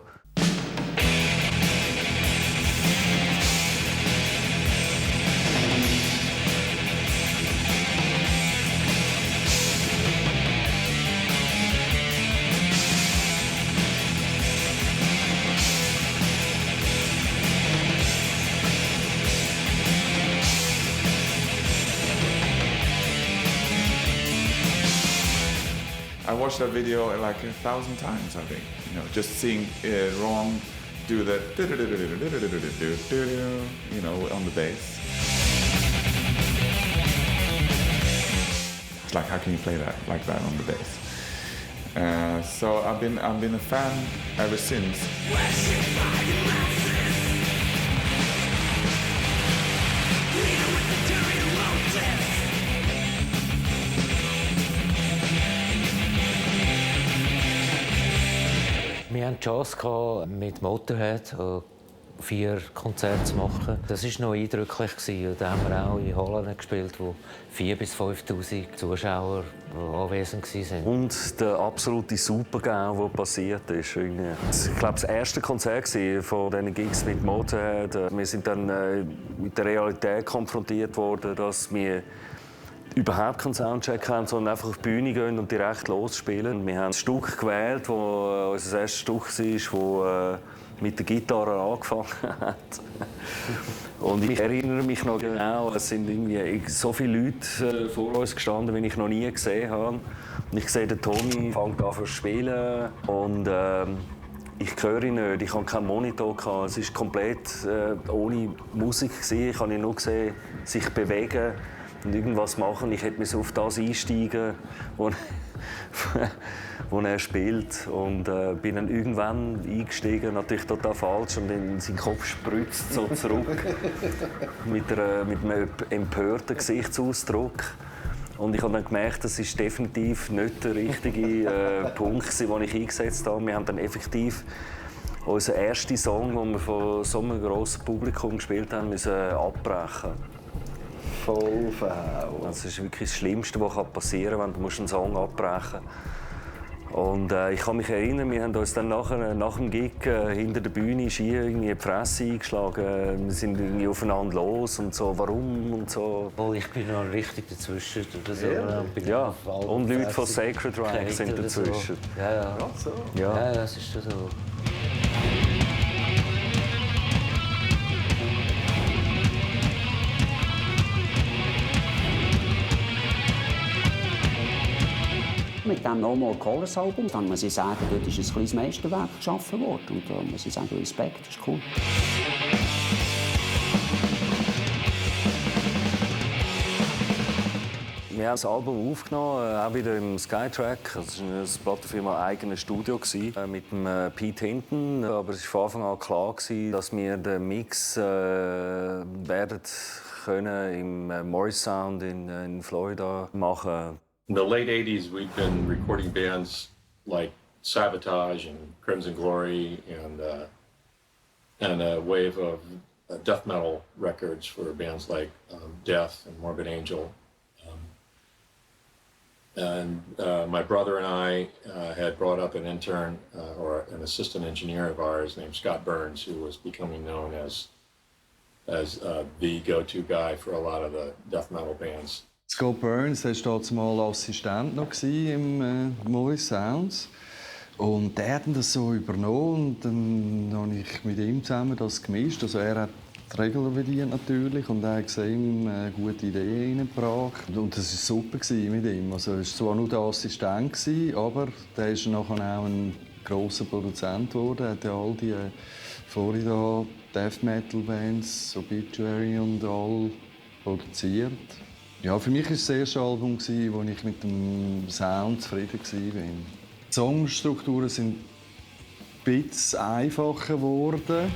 I watched that video like 1,000 times, I think. You know, just seeing Ron do the, you know, on the bass. It's like, how can you play that like that on the bass? So I've been a fan ever since. Wir hatten die Chance, mit Motorhead 4 Konzerte zu machen. Das war noch eindrücklich. Da haben wir auch in Holland gespielt, wo 4.000 bis 5.000 Zuschauer anwesend waren. Und der absolute Super-GAU, der passiert ist. Ich glaube, das erste Konzert von diesen Gigs mit Motorhead. Wir sind dann mit der Realität konfrontiert worden, dass wir überhaupt keinen Soundcheck haben, sondern einfach auf die Bühne gehen und direkt losspielen. Wir haben ein Stück gewählt, das unser erstes Stück war, das mit der Gitarre angefangen hat. Und ich erinnere mich noch genau, es sind irgendwie so viele Leute vor uns gestanden, wie ich noch nie gesehen habe. Und ich sehe, der Tommy fängt an zu spielen und Ich höre ihn nicht, ich hatte keinen Monitor. Es war komplett ohne Musik. Ich habe ihn nur gesehen, sich bewegen und irgendwas machen. Ich hätte auf das einsteigen, wo er spielt. Und bin dann irgendwann eingestiegen, natürlich total falsch, und in seinen Kopf spritzt so zurück mit einem empörten Gesichtsausdruck. Und ich habe dann gemerkt, das ist definitiv nicht der richtige Punkt, den ich eingesetzt habe. Wir haben dann effektiv unseren ersten Song, den wir von so einem grossen Publikum gespielt haben, müssen abbrechen. Voll faul. Das ist wirklich das Schlimmste, was passieren kann, wenn du einen Song abbrechen musst. Und ich kann mich erinnern, wir haben uns dann nach dem Gig hinter der Bühne schier irgendwie die Fresse eingeschlagen. Wir sind irgendwie aufeinander los und so, warum und so. Oh, ich bin noch richtig dazwischen. Oder so. Ja, und Leute von Sacred Rank sind dazwischen. So. Ja. Ja, das ist schon so. Mit dem No More Colors Album, dann muss ich sagen, dort ist ein kleines Meisterwerk geschaffen worden. Und da muss ich sagen, Respekt, das ist cool. Wir haben das Album aufgenommen, auch wieder im Skytrack. Das war eine Plattenfirma eigenes Studio mit dem Pete Hinton. Aber es war von Anfang an klar, dass wir den Mix werden können im Morris Sound in Florida machen. In the late 80s, we'd been recording bands like Sabotage and Crimson Glory and a wave of death metal records for bands like Death and Morbid Angel. My brother and I had brought up an intern or an assistant engineer of ours named Scott Burns, who was becoming known as the go-to guy for a lot of the death metal bands. Scott Burns war dort mal Assistent noch im Morris Sounds. Und der hat das so übernommen und dann habe ich mit ihm zusammen das gemischt. Also er hat die Regeln bedient natürlich und er hat gesehen, eine gute Idee reingebracht. Und das war super mit ihm. Also er war zwar nur der Assistent, aber der ist nachher auch ein grosser Produzent geworden. Er hat ja all die Florida Death Metal Bands, Obituary und all produziert. Ja, für mich war es das erste Album, wo ich mit dem Sound zufrieden war. Die Songstrukturen sind ein bisschen einfacher geworden.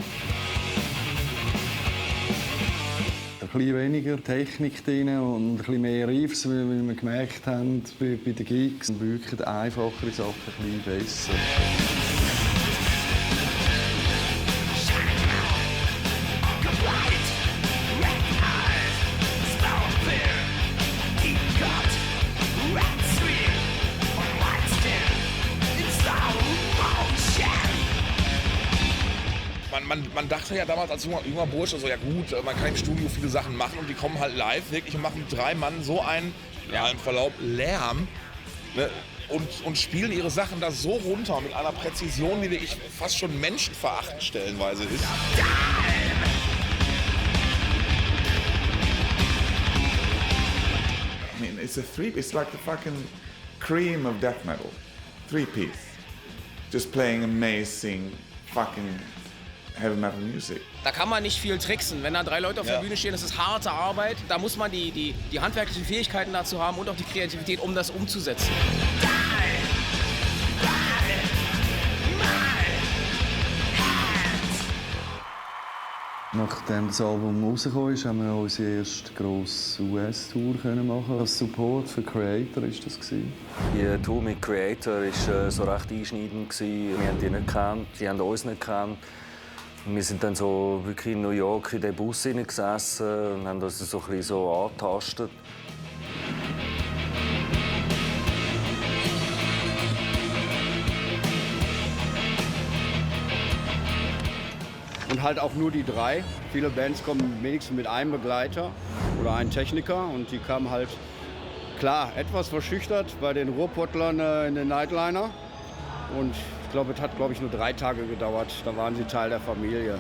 Ein bisschen weniger Technik drin und ein bisschen mehr Riffs, wie wir gemerkt haben bei den Gigs. Wirklich einfachere Sachen ein bisschen besser. Man dachte ja damals als junger Bursche so, ja gut, man kann im Studio viele Sachen machen und die kommen halt live wirklich und machen mit 3 Mann so einen, ja im Verlaub, Lärm, ne, und spielen ihre Sachen da so runter mit einer Präzision, die wirklich fast schon menschenverachtend stellenweise ist. I mean, it's like the fucking cream of death metal. 3-piece. Just playing amazing fucking Heavy Metal Music. Da kann man nicht viel tricksen. Wenn da 3 Leute auf der Bühne stehen, das ist harte Arbeit. Da muss man die handwerklichen Fähigkeiten dazu haben und auch die Kreativität, um das umzusetzen. Nachdem das Album rausgekommen ist, haben wir unsere erste grosse US-Tour machen. Als Support für Creator war das. Die Tour mit Creator war so recht einschneidend. Wir haben die nicht gekannt, die haben uns nicht gekannt. Wir sind dann so wirklich in New York in den Bus gesessen und haben uns so ein bisschen so angetastet. Und halt auch nur die 3. Viele Bands kommen wenigstens mit einem Begleiter oder einem Techniker. Und die kamen halt, klar, etwas verschüchtert bei den Ruhrpottlern in den Nightliner. Und ich glaube, es hat nur 3 Tage gedauert. Da waren sie Teil der Familie.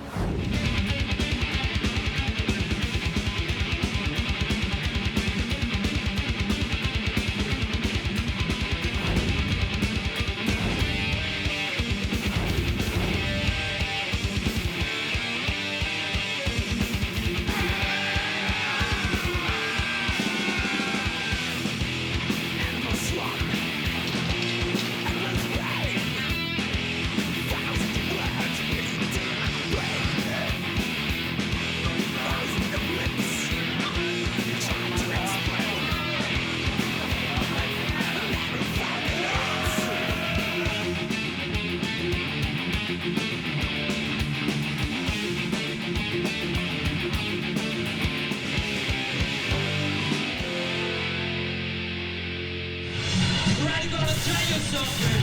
country.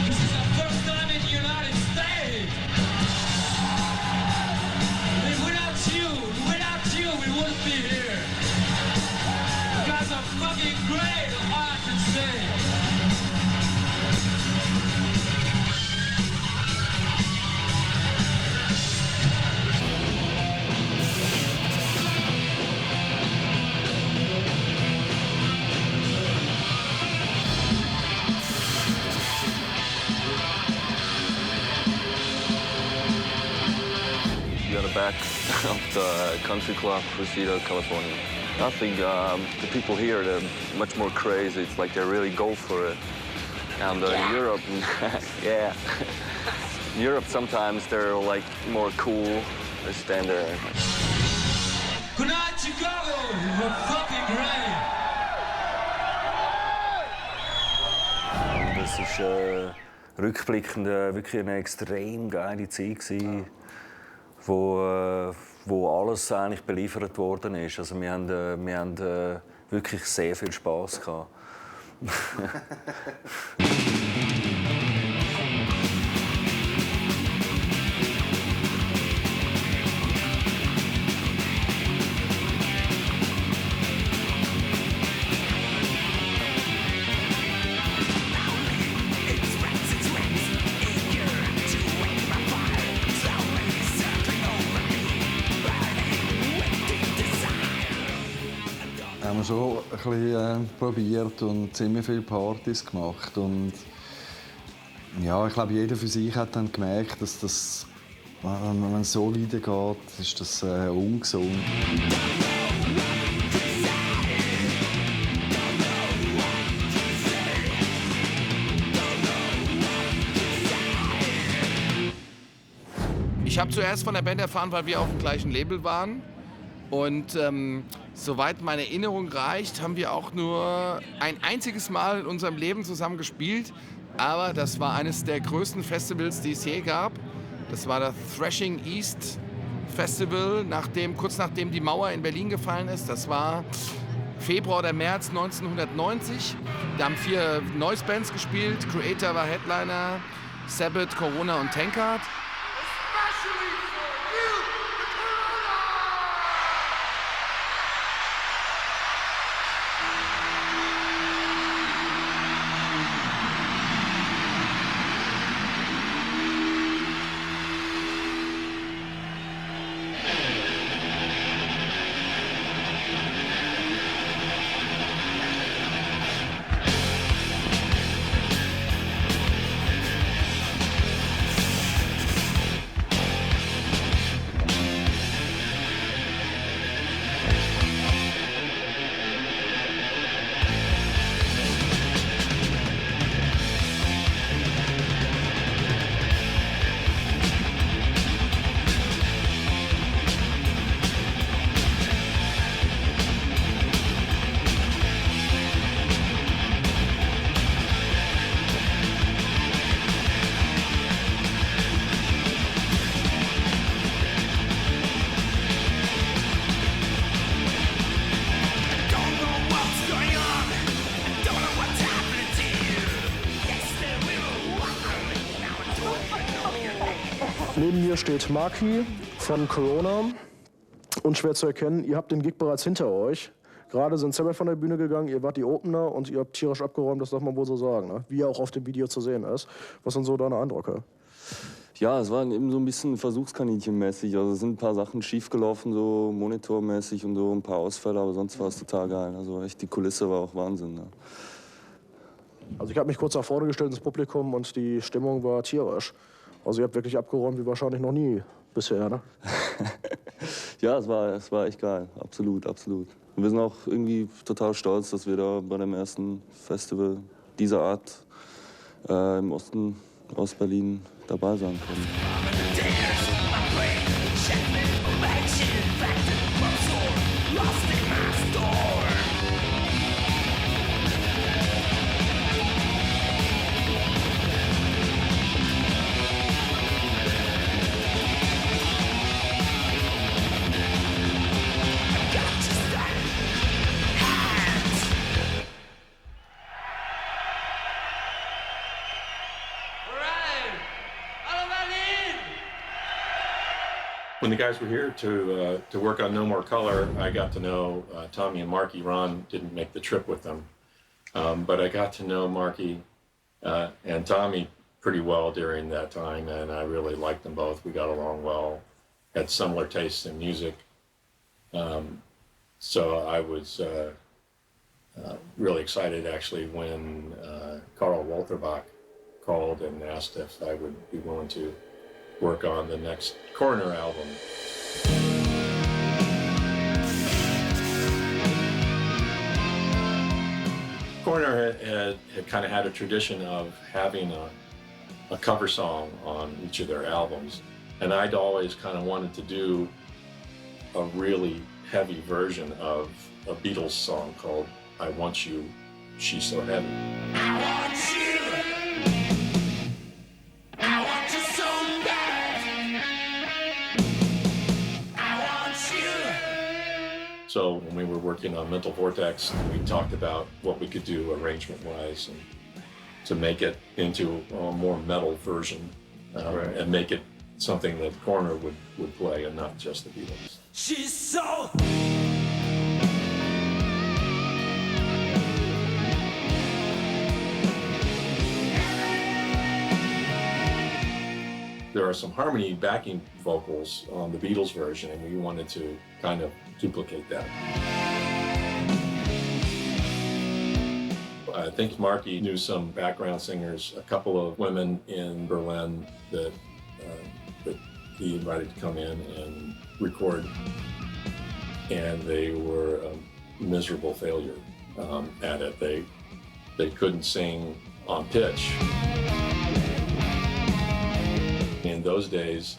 This is our first time in the United States. And without you, we wouldn't be here. You guys are fucking great, all I can say. We are back of the country club, Reseda, California. I think the people here, they're much more crazy. It's like they really go for it. And Europe, yeah. Europe, sometimes they're like more cool. They stand there. Good night, Chicago. You were fucking great. Das ist rückblickend wirklich eine extrem geile Zeit gewesen, wo alles eigentlich beliefert worden ist. Also wir haben wirklich sehr viel Spaß gehabt. Haben wir schon ein bisschen probiert und ziemlich viele Partys gemacht. Und ja, ich glaube, jeder für sich hat dann gemerkt, dass das, wenn es so weitergeht, ist das ungesund. Ich habe zuerst von der Band erfahren, weil wir auf dem gleichen Label waren. Und soweit meine Erinnerung reicht, haben wir auch nur ein einziges Mal in unserem Leben zusammen gespielt. Aber das war eines der größten Festivals, die es je gab. Das war das Thrashing East Festival, kurz nachdem die Mauer in Berlin gefallen ist. Das war Februar oder März 1990. Da haben 4 Noise-Bands gespielt. Creator war Headliner, Sabbath, Corona und Tankard. Neben mir steht Marky von Corona. Unschwer zu erkennen, ihr habt den Gig bereits hinter euch. Gerade sind Sabbath von der Bühne gegangen, ihr wart die Opener und ihr habt tierisch abgeräumt, das darf man wohl so sagen, ne? Wie ja auch auf dem Video zu sehen ist. Was sind so deine Eindrücke? Ja, es war eben so ein bisschen Versuchskaninchenmäßig. Also es sind ein paar Sachen schiefgelaufen, so monitormäßig und so ein paar Ausfälle, aber sonst war es total geil. Also echt, die Kulisse war auch Wahnsinn. Ne? Also ich habe mich kurz nach vorne gestellt ins Publikum und die Stimmung war tierisch. Also ihr habt wirklich abgeräumt wie wahrscheinlich noch nie bisher, ne? Ja, es war echt geil, absolut, absolut. Und wir sind auch irgendwie total stolz, dass wir da bei dem ersten Festival dieser Art im Osten aus Berlin dabei sein können. when the guys were here to work on No More Color, I got to know Tommy and Marky. Ron didn't make the trip with them, but I got to know Marky and Tommy pretty well during that time, and I really liked them both. We got along well, had similar tastes in music. So I was really excited actually when Karl Walterbach called and asked if I would be willing to work on the next Coroner album. Coroner had kind of had a tradition of having a cover song on each of their albums, and I'd always kind of wanted to do a really heavy version of a Beatles song called I Want You, She's So Heavy. I want you. I want you so bad. I want you. So when we were working on Mental Vortex, we talked about what we could do arrangement-wise and to make it into a more metal version and make it something that Coroner would play and not just the Beatles. She's so. There are some harmony backing vocals on the Beatles version, and we wanted to kind of duplicate that. I think Marky knew some background singers, a couple of women in Berlin that he invited to come in and record, and they were a miserable failure at it. They couldn't sing on pitch. In those days,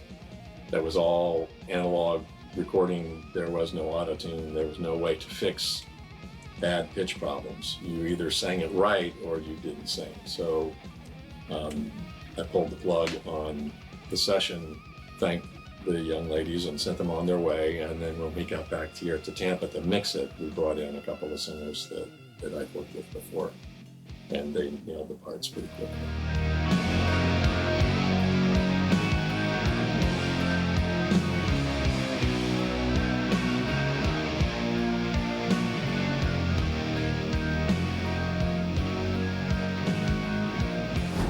that was all analog recording. There was no auto-tune. There was no way to fix bad pitch problems. You either sang it right or you didn't sing. So I pulled the plug on the session, thanked the young ladies and sent them on their way. And then when we got back here to Tampa to mix it, we brought in a couple of singers that I'd worked with before, and they nailed the parts pretty quickly.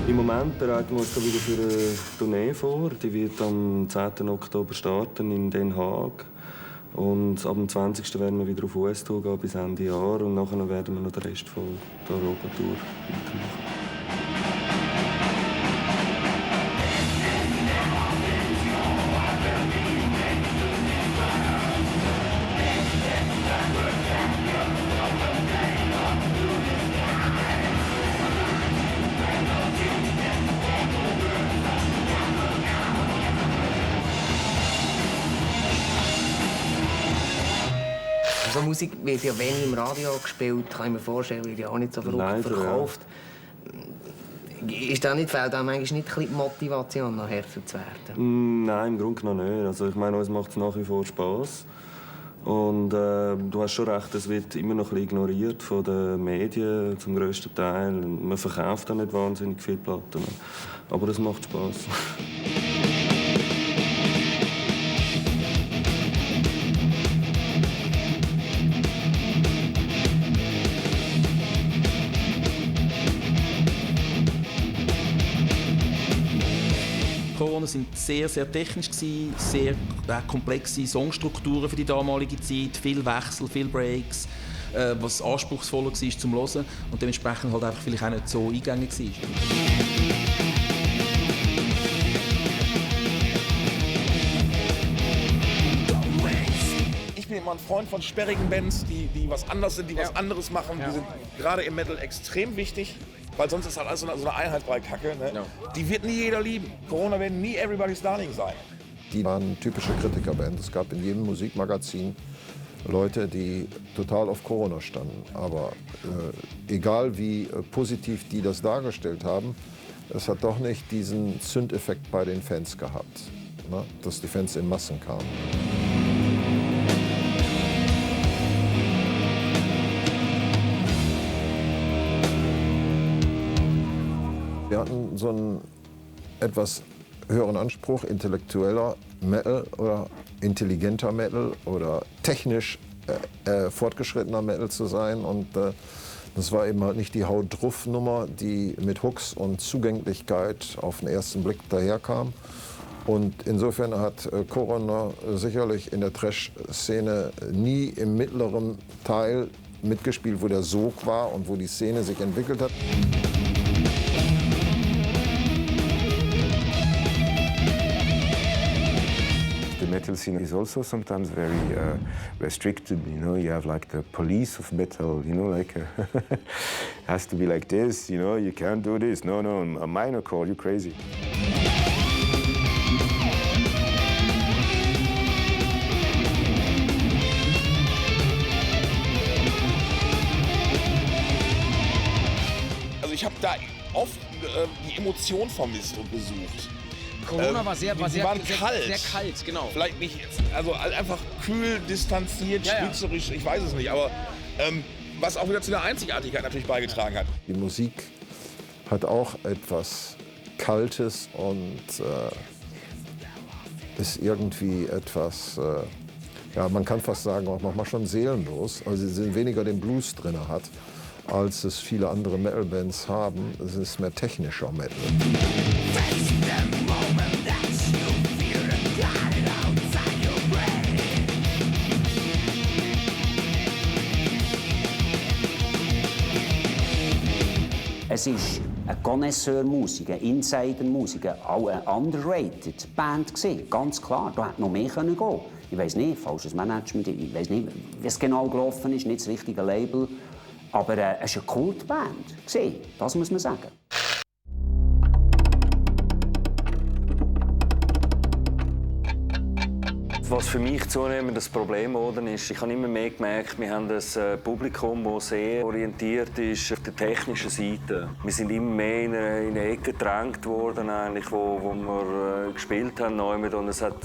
Im Moment bereiten wir uns wieder für eine Tournee vor. Die wird am 10. Oktober starten in Den Haag. Und ab dem 20. werden wir wieder auf US-Tour gehen bis Ende Jahr. Und nachher werden wir noch den Rest von der Europa-Tour weitermachen. So Musik wird ja wenig im Radio gespielt, kann ich mir vorstellen, wird ja auch nicht so verrückt verkauft. Ja. Ist das nicht, fehlt einem eigentlich nicht die Motivation, noch härter zu werden? Nein, im Grunde genommen nicht. Also ich meine, uns macht es nach wie vor Spass. Und du hast schon recht, es wird immer noch ein bisschen ignoriert von den Medien zum grössten Teil. Man verkauft auch nicht wahnsinnig viele Platten. Aber es macht Spass. Coroner waren sehr, sehr technisch, sehr komplexe Songstrukturen für die damalige Zeit, viel Wechsel, viel Breaks, was anspruchsvoller war zum Hören und dementsprechend halt einfach vielleicht auch nicht so eingängig war. Ich bin immer ein Freund von sperrigen Bands, die was anderes sind, die was anderes machen. Die sind gerade im Metal extrem wichtig. Weil sonst ist halt alles so eine einheitsbrei Kacke. Ne? Ja. Die wird nie jeder lieben. Corona werden nie Everybody's Darling sein. Die waren typische Kritikerband. Es gab in jedem Musikmagazin Leute, die total auf Corona standen. Aber egal wie positiv die das dargestellt haben, es hat doch nicht diesen Zündeffekt bei den Fans gehabt, ne? Dass die Fans in Massen kamen. Wir hatten so einen etwas höheren Anspruch, intellektueller Metal oder intelligenter Metal oder technisch fortgeschrittener Metal zu sein. Und das war eben halt nicht die Haut-Druff-Nummer, die mit Hooks und Zugänglichkeit auf den ersten Blick daherkam. Und insofern hat Coroner sicherlich in der Trash-Szene nie im mittleren Teil mitgespielt, wo der Sog war und wo die Szene sich entwickelt hat. The metal scene is also sometimes very restricted. You know, you have like the police of metal. You know, like has to be like this. You know, you can't do this. No, a minor chord, you're crazy. Also ich habe da oft die Emotion vermisst und gesucht. Corona war sehr kalt. Sehr kalt, genau. Vielleicht nicht, also einfach kühl, distanziert, schwitzerisch, ich weiß es nicht. Aber was auch wieder zu der Einzigartigkeit natürlich beigetragen hat. Die Musik hat auch etwas Kaltes und ist irgendwie etwas, ja, man kann fast sagen, auch manchmal schon seelenlos. Also sie weniger den Blues drin hat, als es viele andere Metal-Bands haben. Es ist mehr technischer Metal. Es ist eine Connoisseur-Musik, eine Insider-Musik, auch eine underrated Band gewesen. Ganz klar, da hätte noch mehr gehen können. Ich weiss nicht, falsches Management, ich weiss nicht, wie es genau gelaufen ist, nicht das richtige Label. Aber es war eine Kultband, das muss man sagen. Was für mich zunehmend das Problem geworden ist, ich habe immer mehr gemerkt, wir haben ein Publikum, das sehr orientiert ist auf der technischen Seite. Wir sind immer mehr in eine Ecke gedrängt worden, eigentlich, wo wir gespielt haben. Und es hat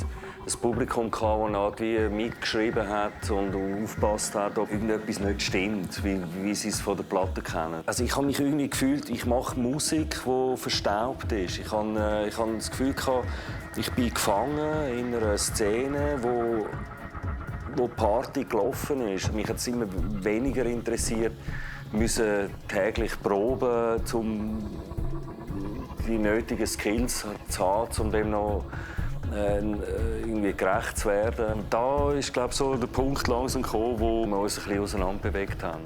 ein Publikum gehabt, das wie mitgeschrieben hat und aufgepasst hat, ob irgendetwas nicht stimmt, wie sie es von der Platte kennen. Also ich habe mich irgendwie gefühlt, ich mache Musik, die verstaubt ist. Ich habe das Gefühl gehabt, ich bin gefangen in einer Szene, wo Party gelaufen ist. Mich hat es immer weniger interessiert, müssen täglich proben, um die nötigen Skills zu haben, um dem noch irgendwie gerecht zu werden. Und da ist, glaube ich, so der Punkt langsam gekommen, wo wir uns ein bisschen auseinanderbewegt haben.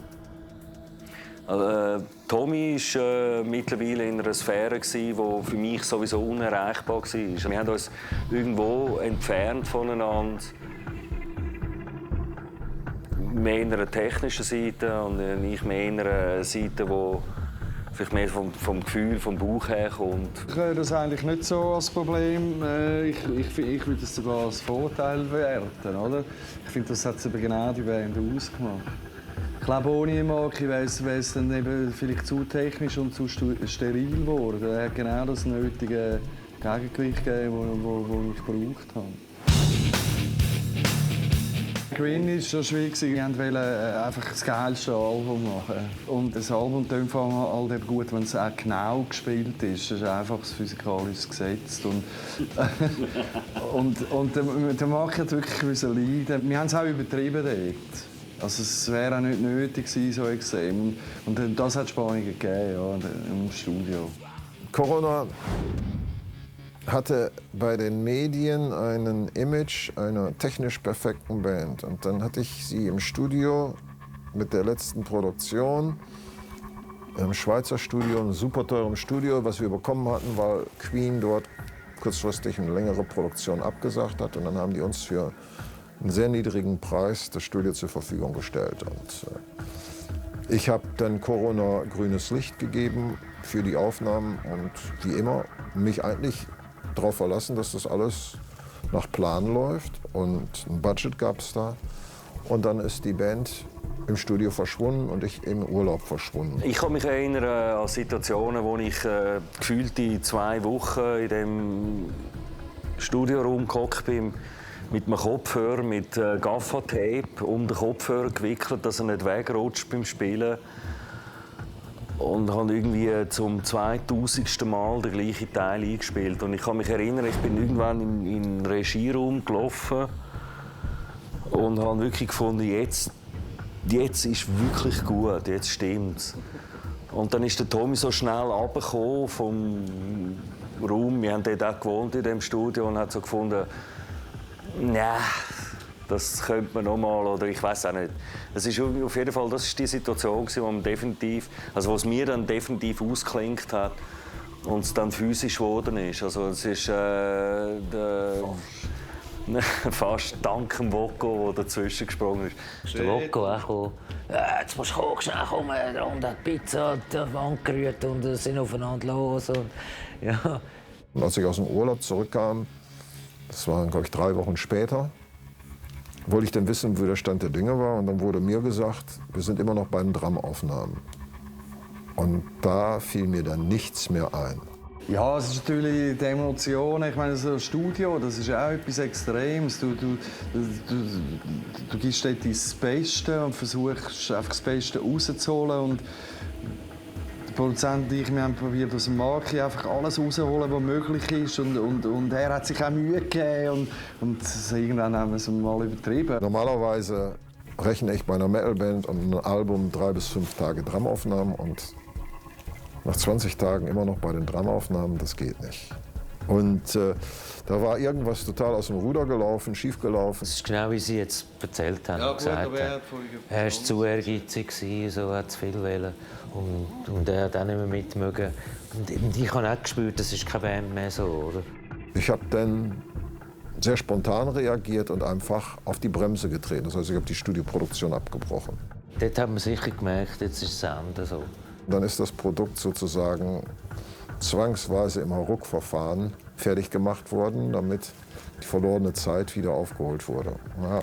Also, Tommy war mittlerweile in einer Sphäre, die für mich sowieso unerreichbar war. Wir haben uns irgendwo entfernt voneinander. Mehr in einer technischen Seite und ich mehr in einer Seite, die vielleicht mehr vom Gefühl, vom Bauch her kommt. Ich sehe das eigentlich nicht so als Problem. Ich würde es sogar als Vorteil werten, oder? Ich finde, das hat eben genau die Band ausgemacht. Ich glaube, ohne Mark wäre es dann eben vielleicht zu technisch und zu steril geworden. Er hat genau das nötige Gegengewicht gegeben, das ich gebraucht habe. Green war schon schwierig. Wir wollten einfach das geilste Album machen. Und das Album tönt halt eben gut, wenn es auch genau gespielt ist. Das ist einfach ein physikalisches Gesetz. Und der Mark hat wirklich leiden. Wir haben es auch übertrieben dort. Also es wäre auch nicht nötig gewesen, so extrem. Und das hat Spannungen gegeben, ja, im Studio. Corona hatte bei den Medien ein Image einer technisch perfekten Band. Und dann hatte ich sie im Studio mit der letzten Produktion, im Schweizer Studio, einem super teuren Studio, was wir bekommen hatten, weil Queen dort kurzfristig eine längere Produktion abgesagt hat. Und dann haben die uns für einen sehr niedrigen Preis das Studio zur Verfügung gestellt. Und ich habe dann Corona grünes Licht gegeben für die Aufnahmen und wie immer mich eigentlich darauf verlassen, dass das alles nach Plan läuft. Und ein Budget gab es da. Und dann ist die Band im Studio verschwunden und ich im Urlaub verschwunden. Ich kann mich erinnern an Situationen, wo ich gefühlte 2 Wochen in dem Studioraum gehockt bin, mit einem Kopfhörer, mit Gaffer-Tape um den Kopfhörer gewickelt, dass er nicht wegrutscht beim Spielen. und habe irgendwie zum 2000. Mal den gleichen Teil eingespielt. Und ich kann mich erinnern, ich bin irgendwann in den Regieraum gelaufen und habe wirklich gefunden, jetzt ist wirklich gut, jetzt stimmt's. Und dann ist der Tommy so schnell runtergekommen vom Raum. Wir haben dort auch gewohnt in diesem Studio und hat so gefunden, ja, das könnte man noch mal, oder ich weiß auch nicht. Das ist auf jeden Fall, das ist die Situation, wo man definitiv, also was mir dann definitiv ausgeklingt hat und es dann physisch geworden ist. Also es ist fast dank dem Woko, der dazwischen gesprungen ist. Der Woko auch gekommen. Jetzt musst du schnell kommen. Und hat die Pizza an die Wand gerührt und sind aufeinander los. Und, ja. Und als ich aus dem Urlaub zurückkam, das waren, glaube ich, 3 Wochen später, wollte ich dann wissen, wie der Stand der Dinge war. Und dann wurde mir gesagt, wir sind immer noch bei den Dramaufnahmen. Und da fiel mir dann nichts mehr ein. Ja, es ist natürlich die Emotion. Ich meine, so ein Studio, das ist auch etwas Extremes. Du gibst dort dein Beste und versuchst einfach das Beste rauszuholen. Und der Produzent und ich, wir haben probiert, aus dem Markt einfach alles rauszuholen, was möglich ist. Und er hat sich auch Mühe gegeben. Und irgendwann haben wir es mal übertrieben. Normalerweise rechne ich bei einer Metalband und einem Album 3 bis 5 Tage Dramaufnahmen. Und nach 20 Tagen immer noch bei den Dramaufnahmen, das geht nicht. Und da war irgendwas total aus dem Ruder gelaufen, schief gelaufen. Das ist genau wie Sie jetzt erzählt haben. Ja, gesagt gut, er war zu ehrgeizig, so hat zu viel wollen. Und er hat auch nicht mehr mitmögen. Und ich habe auch gespürt, das ist keine Band mehr so, oder? Ich habe dann sehr spontan reagiert und einfach auf die Bremse getreten. Das heißt, ich habe die Studioproduktion abgebrochen. Dort hat man sicher gemerkt, jetzt ist es anders so. Dann ist das Produkt sozusagen zwangsweise im Hauruck-Verfahren fertig gemacht worden, damit die verlorene Zeit wieder aufgeholt wurde. Ja,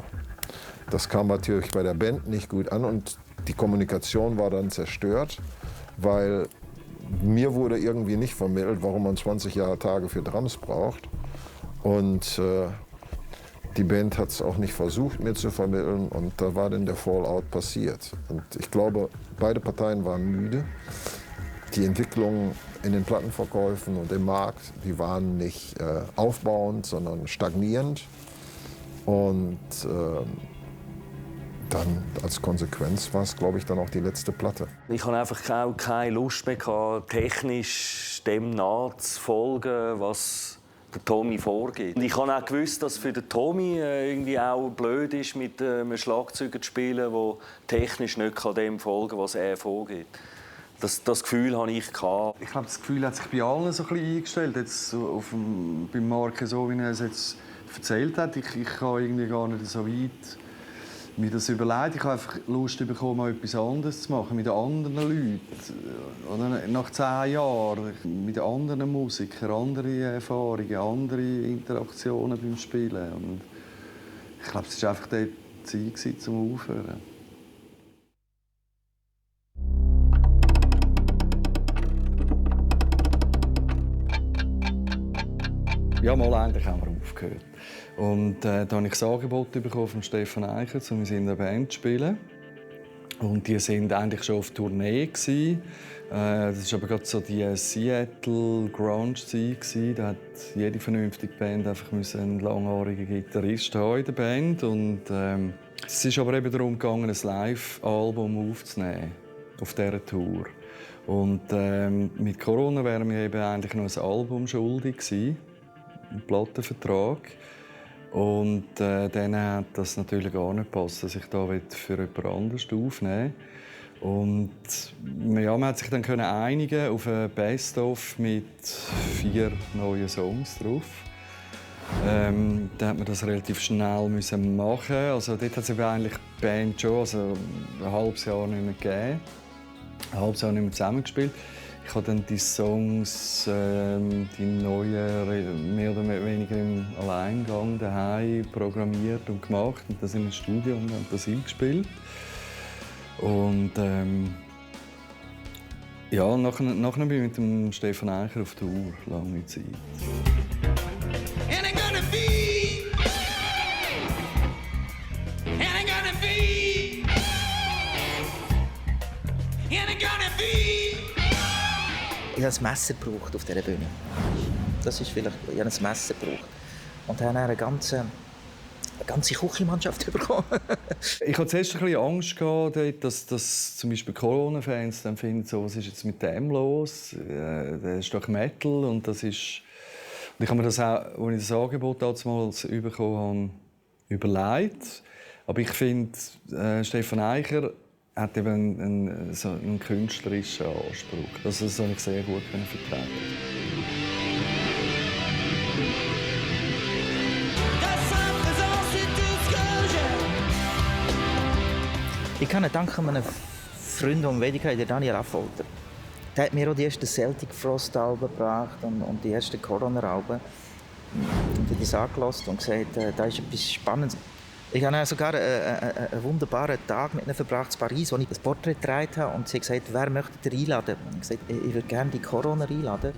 das kam natürlich bei der Band nicht gut an und die Kommunikation war dann zerstört, weil mir wurde irgendwie nicht vermittelt, warum man 20 Tage für Drums braucht. Und die Band hat es auch nicht versucht, mir zu vermitteln. Und da war dann der Fallout passiert. Und ich glaube, beide Parteien waren müde. Die Entwicklungen in den Plattenverkäufen und im Markt, die waren nicht aufbauend, sondern stagnierend. Und dann als Konsequenz war es, glaube ich, dann auch die letzte Platte. Ich hatte einfach auch keine Lust mehr, technisch dem nachzufolgen, was der Tommy vorgeht. Und ich habe auch gewusst, dass für den Tommy irgendwie auch blöd ist, mit einem Schlagzeuger zu spielen, der technisch nicht dem folgen kann, was er vorgeht. Das Gefühl hatte ich. Ich glaube, das Gefühl hat sich bei allen so ein bisschen eingestellt. Jetzt beim Marke, so wie er es jetzt erzählt hat. Ich kann irgendwie gar nicht so weit mir das überlegt. Ich habe einfach Lust bekommen, mal etwas anderes zu machen, mit anderen Leuten. Oder nach 10 Jahren mit anderen Musikern, andere Erfahrungen, andere Interaktionen beim Spielen. Und ich glaube, es war einfach die Zeit zum Aufhören. Ja, mal endlich haben wir aufgehört. Und da habe ich das Angebot bekommen von Stefan Eichert, um in der Band zu spielen. Und die waren eigentlich schon auf Tournee. Das war aber gerade so die Seattle Grunge-Zeit. Da hat jede vernünftige Band einfach einen langhaarigen Gitarrist haben in der Band. Und es ist aber eben darum gegangen, ein Live-Album aufzunehmen auf dieser Tour. Und mit Corona wären wir eben eigentlich noch ein Album schuldig gewesen, einen Plattenvertrag. Und dann hat das natürlich gar nicht gepasst, dass ich da für jemand anderes aufnehmen will. Und ja, man hat sich dann einigen auf ein Best-of mit 4 neuen Songs drauf. Dann hat man das relativ schnell machen. Also dort hat es eigentlich die Band schon ein halbes Jahr nicht mehr gegeben. Ein halbes Jahr nicht mehr zusammengespielt. Ich habe dann die Songs, die neuen, mehr oder weniger im Alleingang daheim programmiert und gemacht und das im Studio und haben das eingespielt. Und ja, nachher bin ich mit dem Stefan Eicher auf Tour, lange Zeit. And I'm gonna be Ich habe ein Messer gebraucht auf dieser Bühne. Das ist vielleicht, ich habe ein Messer gebraucht. Und dann eine ganze Küchenmannschaft bekommen. Ich hatte zuerst ein bisschen Angst gehabt, dass zum Beispiel Corona-Fans dann finden, so, was ist jetzt mit dem los? Das ist doch Metal und das ist... Und ich habe mir das auch, als ich das Angebot damals bekommen habe, überlegt. Aber ich finde, Stefan Eicher hat eben einen künstlerischen Anspruch. Das habe ich sehr gut vertreten. Ich kann danken einem Freund, den wir wenig der Daniel Affolter. Der hat mir auch die ersten Celtic Frost-Alben gebracht und die ersten Corona-Alben. Und ich habe das angehört und gesagt, da ist etwas Spannendes. Ich habe sogar einen wunderbaren Tag mit ihnen verbracht in Paris, wo ich das Porträt getragen habe. Und sie hat gesagt, wer möchte ihr einladen? Ich habe gesagt, ich würde gerne die Corona einladen.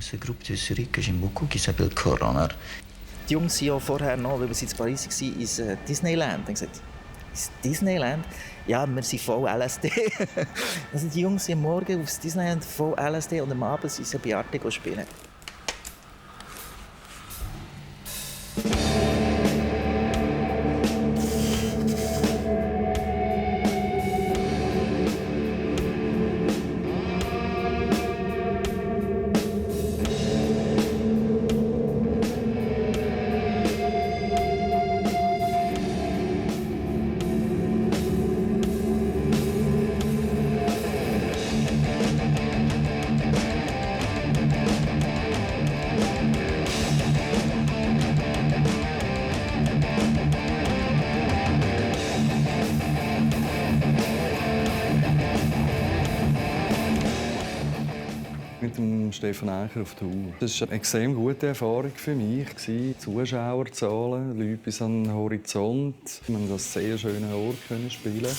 Ce groupe de Zurich que j'aime beaucoup, qui s'appelle Corona. Die Jungs sind ja vorher noch, weil sie in Paris waren, ins Disneyland. Ich habe gesagt, ins Disneyland? Ja, wir sind voll LSD. Also die Jungs sind morgen aufs Disneyland voll LSD und am Abend sind sie bei Arte spielen. Mit dem Stefan Eicher auf Tour. Das war eine extrem gute Erfahrung für mich. Zuschauerzahlen, Leute bis an den Horizont. Wir haben das sehr schönen Ort spielen.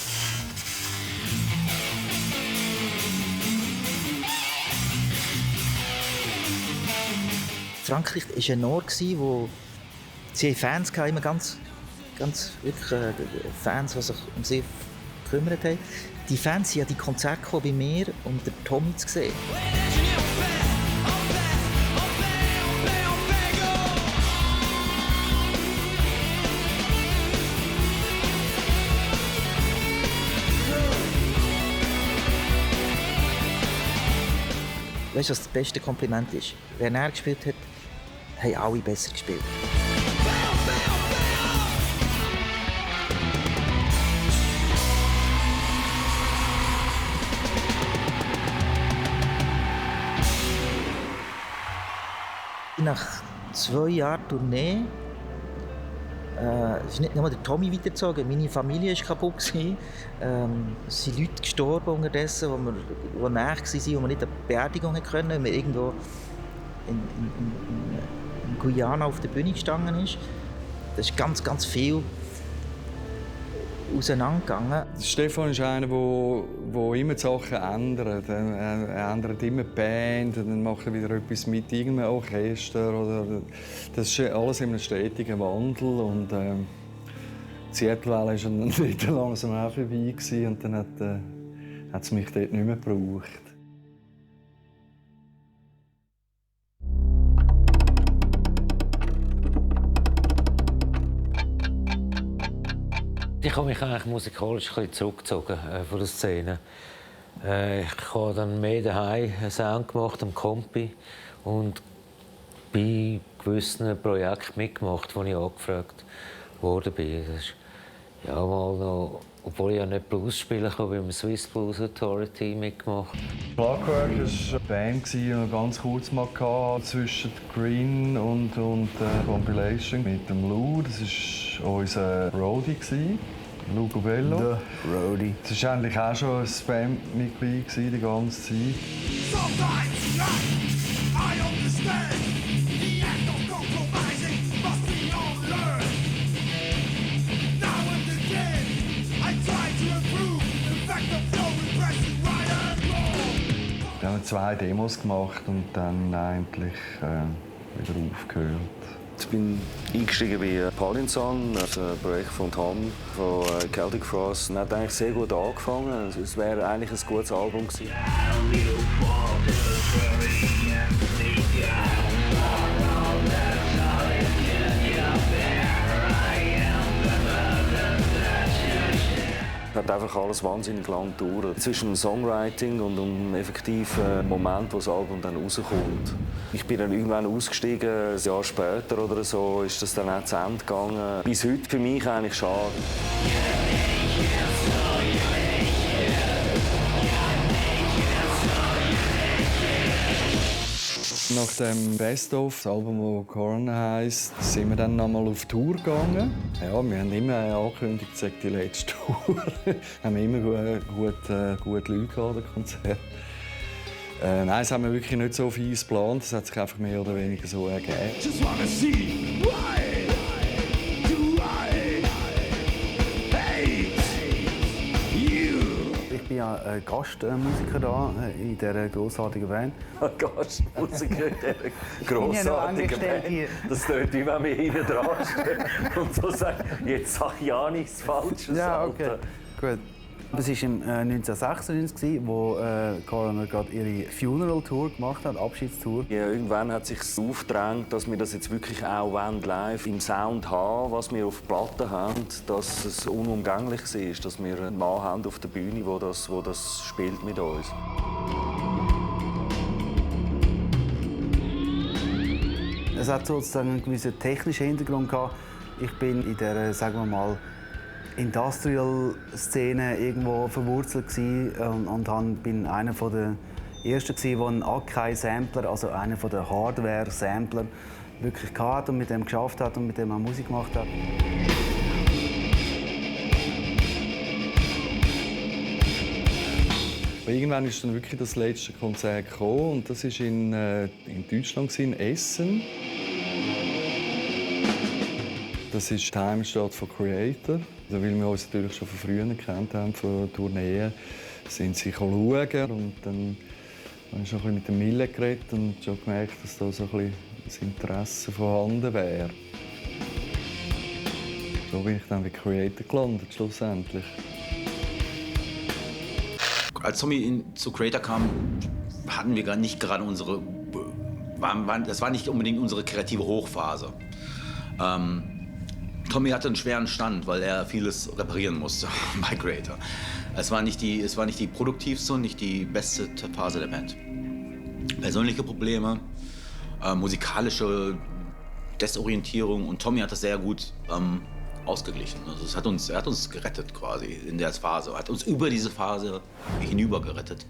Frankreich war ein Ort, wo sie Fans hatten, immer ganz wirklich Fans, die sich um sie gekümmert haben. Die Fans sind an die Konzerte bei mir, um den Tommy zu sehen. Weißt du, was das beste Kompliment ist? Wenn er gespielt hat, haben alle besser gespielt. Nach 2 Jahren Tournee ist nicht nur der Tommy weitergezogen, meine Familie war kaputt. Es sind Leute gestorben unterdessen, die nahe waren, die wir nicht an die Beerdigung können, weil man irgendwo in Guyana auf der Bühne gestanden ist. Das ist ganz viel auseinandergegangen. Stefan ist einer, der immer die Sachen ändert. Er ändert immer die Band, dann macht er wieder etwas mit irgendeinem Orchester. Das ist alles in einem stetigen Wandel. Und die Seattle-Welle war dann nicht langsam auch vorbei. Und dann hat es mich dort nicht mehr gebraucht. Ich habe mich eigentlich musikalisch ein bisschen zurückgezogen von der Szene. Ich habe dann mehr daheim einen Sound gemacht am Kompi und bei gewissen Projekten mitgemacht, wo ich angefragt worden bin. Das ist ja mal noch, obwohl ich ja nicht Blues spielen kann, beim Swiss Blues Authority mitgemacht. Clockwork war eine Band, die wir ganz kurz mal hatten, zwischen Green und Compilation mit dem Lou. Das war unser Roadie, Lou Gubello. The Roadie. Das war eigentlich auch schon ein Bandmitglied die ganze Zeit. Wir haben 2 Demos gemacht und dann eigentlich wieder aufgehört. Ich bin eingestiegen bei Parlinsong, das Projekt von Tom von Celtic Frost. Und hat eigentlich sehr gut angefangen. Es wäre eigentlich ein gutes Album gewesen. Es hat einfach alles wahnsinnig lang gedauert. Zwischen dem Songwriting und dem effektiven Moment, wo das Album dann rauskommt. Ich bin dann irgendwann ausgestiegen, ein Jahr später oder so, ist das dann auch zu Ende gegangen. Bis heute für mich eigentlich schade. Nach dem Best-of, das Album, das Corona heisst, sind wir dann nochmal auf Tour gegangen. Ja, wir haben immer angekündigt, es sei die letzte Tour. Wir haben immer gute Leute an den Konzerten. Nein, das haben wir wirklich nicht so fies geplant. Es hat sich einfach mehr oder weniger so ergeben. Ich bin ja Gastmusiker da in dieser grossartigen Band. Gastmusiker in dieser grossartigen Band? Das klingt, wie wenn wir hinten dran stehen und so sagen, jetzt sag ich ja nichts Falsches. Ja, okay. Gut. Das war im 1996, wo Corona gerade ihre Funeral Tour gemacht hat, Abschiedstour. Ja, irgendwann hat sich aufgedrängt, dass wir das jetzt wirklich auch live im Sound haben, was wir auf Platten haben, dass es unumgänglich ist, dass wir einen Mann haben auf der Bühne, der das spielt mit uns. Es hat sozusagen einen gewissen technischen Hintergrund gehabt. Ich bin in der, sagen wir mal, Industrial-Szene irgendwo verwurzelt und bin einer der ersten, der einen Akai-Sampler, also einer der Hardware-Sampler, wirklich hatte und mit dem geschafft hat und mit dem auch Musik gemacht hat. Irgendwann ist dann wirklich das letzte Konzert gekommen und das war in Deutschland, in Essen. Das ist die Heimstatt von Creator. Also, weil wir uns natürlich schon von früher gekannt haben, von Tourneen, sind sie schauen. Und dann habe ich schon ein bisschen mit dem Mille geredet und schon gemerkt, dass da so ein bisschen das Interesse vorhanden wäre. So bin ich dann bei Creator gelandet, schlussendlich. Als Tommy zu Creator kam, hatten wir nicht gerade unsere... Das war nicht unbedingt unsere kreative Hochphase. Tommy hatte einen schweren Stand, weil er vieles reparieren musste bei Creator. Es war nicht die produktivste und nicht die beste Phase der Band. Persönliche Probleme, musikalische Desorientierung und Tommy hat das sehr gut ausgeglichen. Also er hat uns gerettet quasi in der Phase, hat uns über diese Phase hinüber gerettet.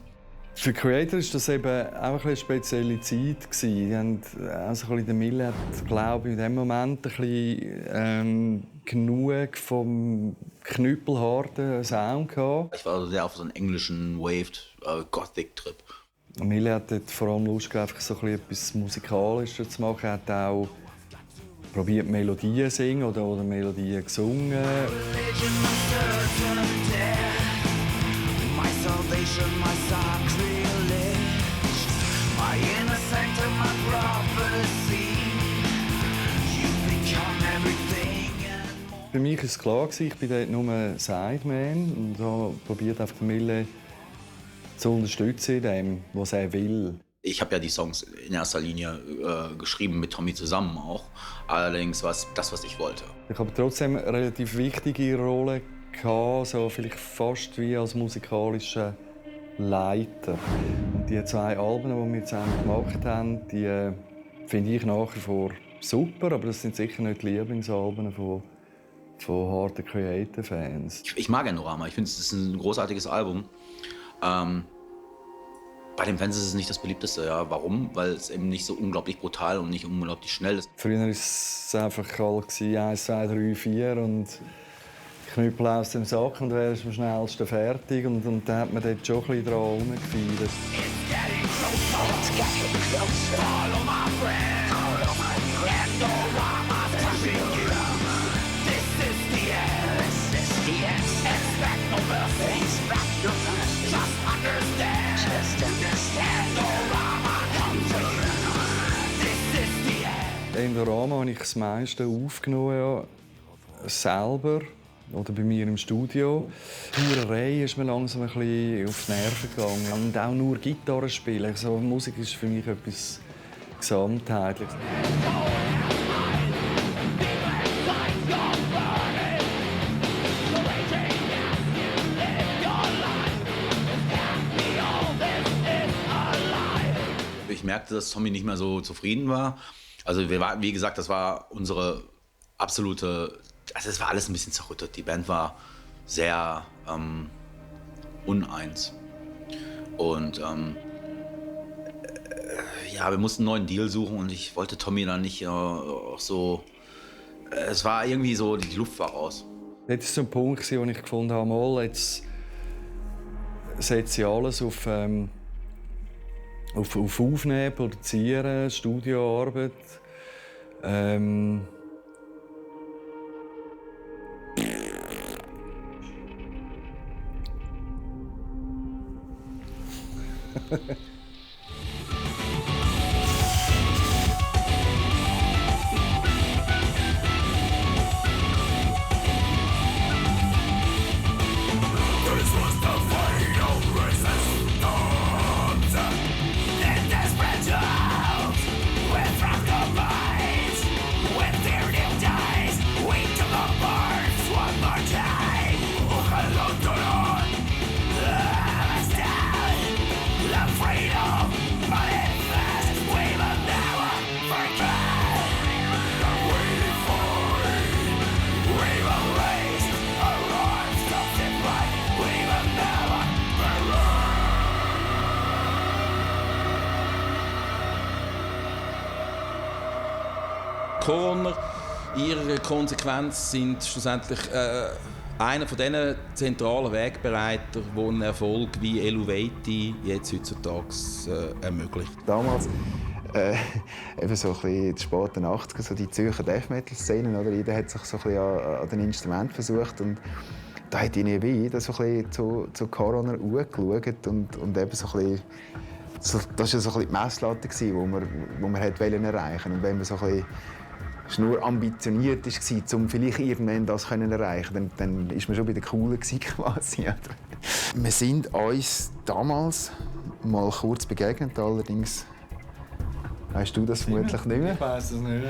Für Creator war das eben auch eine spezielle Zeit. Die haben also ein bisschen, der Mille hat, glaube ich, in dem Moment ein bisschen, genug vom knüppelharten Sound gehabt. Ich war sehr auf so einen englischen Waved Gothic-Trip. Mille hat dort vor allem Lust gehabt, so etwas Musikalisches zu machen. Er hat auch probiert, Melodien zu singen oder Melodien gesungen. Für mich war es klar, ich bin dort nur Sideman und habe probiert, auf den Mille zu unterstützen in dem, was er will. Ich habe ja die Songs in erster Linie geschrieben mit Tommy zusammen auch. Allerdings war es das, was ich wollte. Ich habe trotzdem eine relativ wichtige Rolle gehabt, so vielleicht fast wie als musikalischer Leiter. Und die 2 Alben, die wir zusammen gemacht haben, die finde ich nach wie vor super, aber das sind sicher nicht die Lieblingsalben von harten Creator-Fans. Ich mag Endorama. Ich finde, es ist ein großartiges Album. Bei den Fans ist es nicht das beliebteste. Ja. Warum? Weil es eben nicht so unglaublich brutal und nicht unglaublich schnell ist. Früher war es einfach 1, 2, 3, 4 und Knüppel aus dem Sack und wäre am schnellsten fertig. Und dann hat man dort schon ein bisschen dran rumgefeiert. Endorama habe ich das meiste aufgenommen, ja, selber oder bei mir im Studio. Die Tourerei ist mir langsam ein bisschen auf die Nerven gegangen. Und auch nur Gitarre spielen. Also, Musik ist für mich etwas Gesamtheitliches. Ich merkte, dass Tommy nicht mehr so zufrieden war. Also wie gesagt, das war unsere absolute... Also es war alles ein bisschen zerrüttet. Die Band war sehr uneins. Und ja, wir mussten einen neuen Deal suchen und ich wollte Tommy dann nicht auch so... Es war irgendwie so, die Luft war raus. Das war so ein Punkt, wo ich gefunden habe, mal, jetzt setze ich alles auf Aufnehmen, Produzieren, Studioarbeit. Corner, ihre Konsequenz sind schlussendlich einer von diesen zentralen Wegbereitern, die einen Erfolg wie Eluveitie jetzt heutzutage ermöglicht. Damals eben so ein bisschen in den späten 80er, so die Zürcher Death-Metal-Szenen, oder? Jeder hat sich so ein bisschen an den Instrument versucht und da hat ich nebenbei so ein bisschen zu Corona angeschaut und eben so ein bisschen, das war so ein bisschen die Messlatte, die wir erreichen wollten. Und wenn man so ein bisschen nur ambitioniert war, um vielleicht irgendwann das zu erreichen, dann war man schon bei den Coolen quasi. Wir sind uns damals mal kurz begegnet, allerdings weißt du das vermutlich nicht mehr. Ich weiss das nicht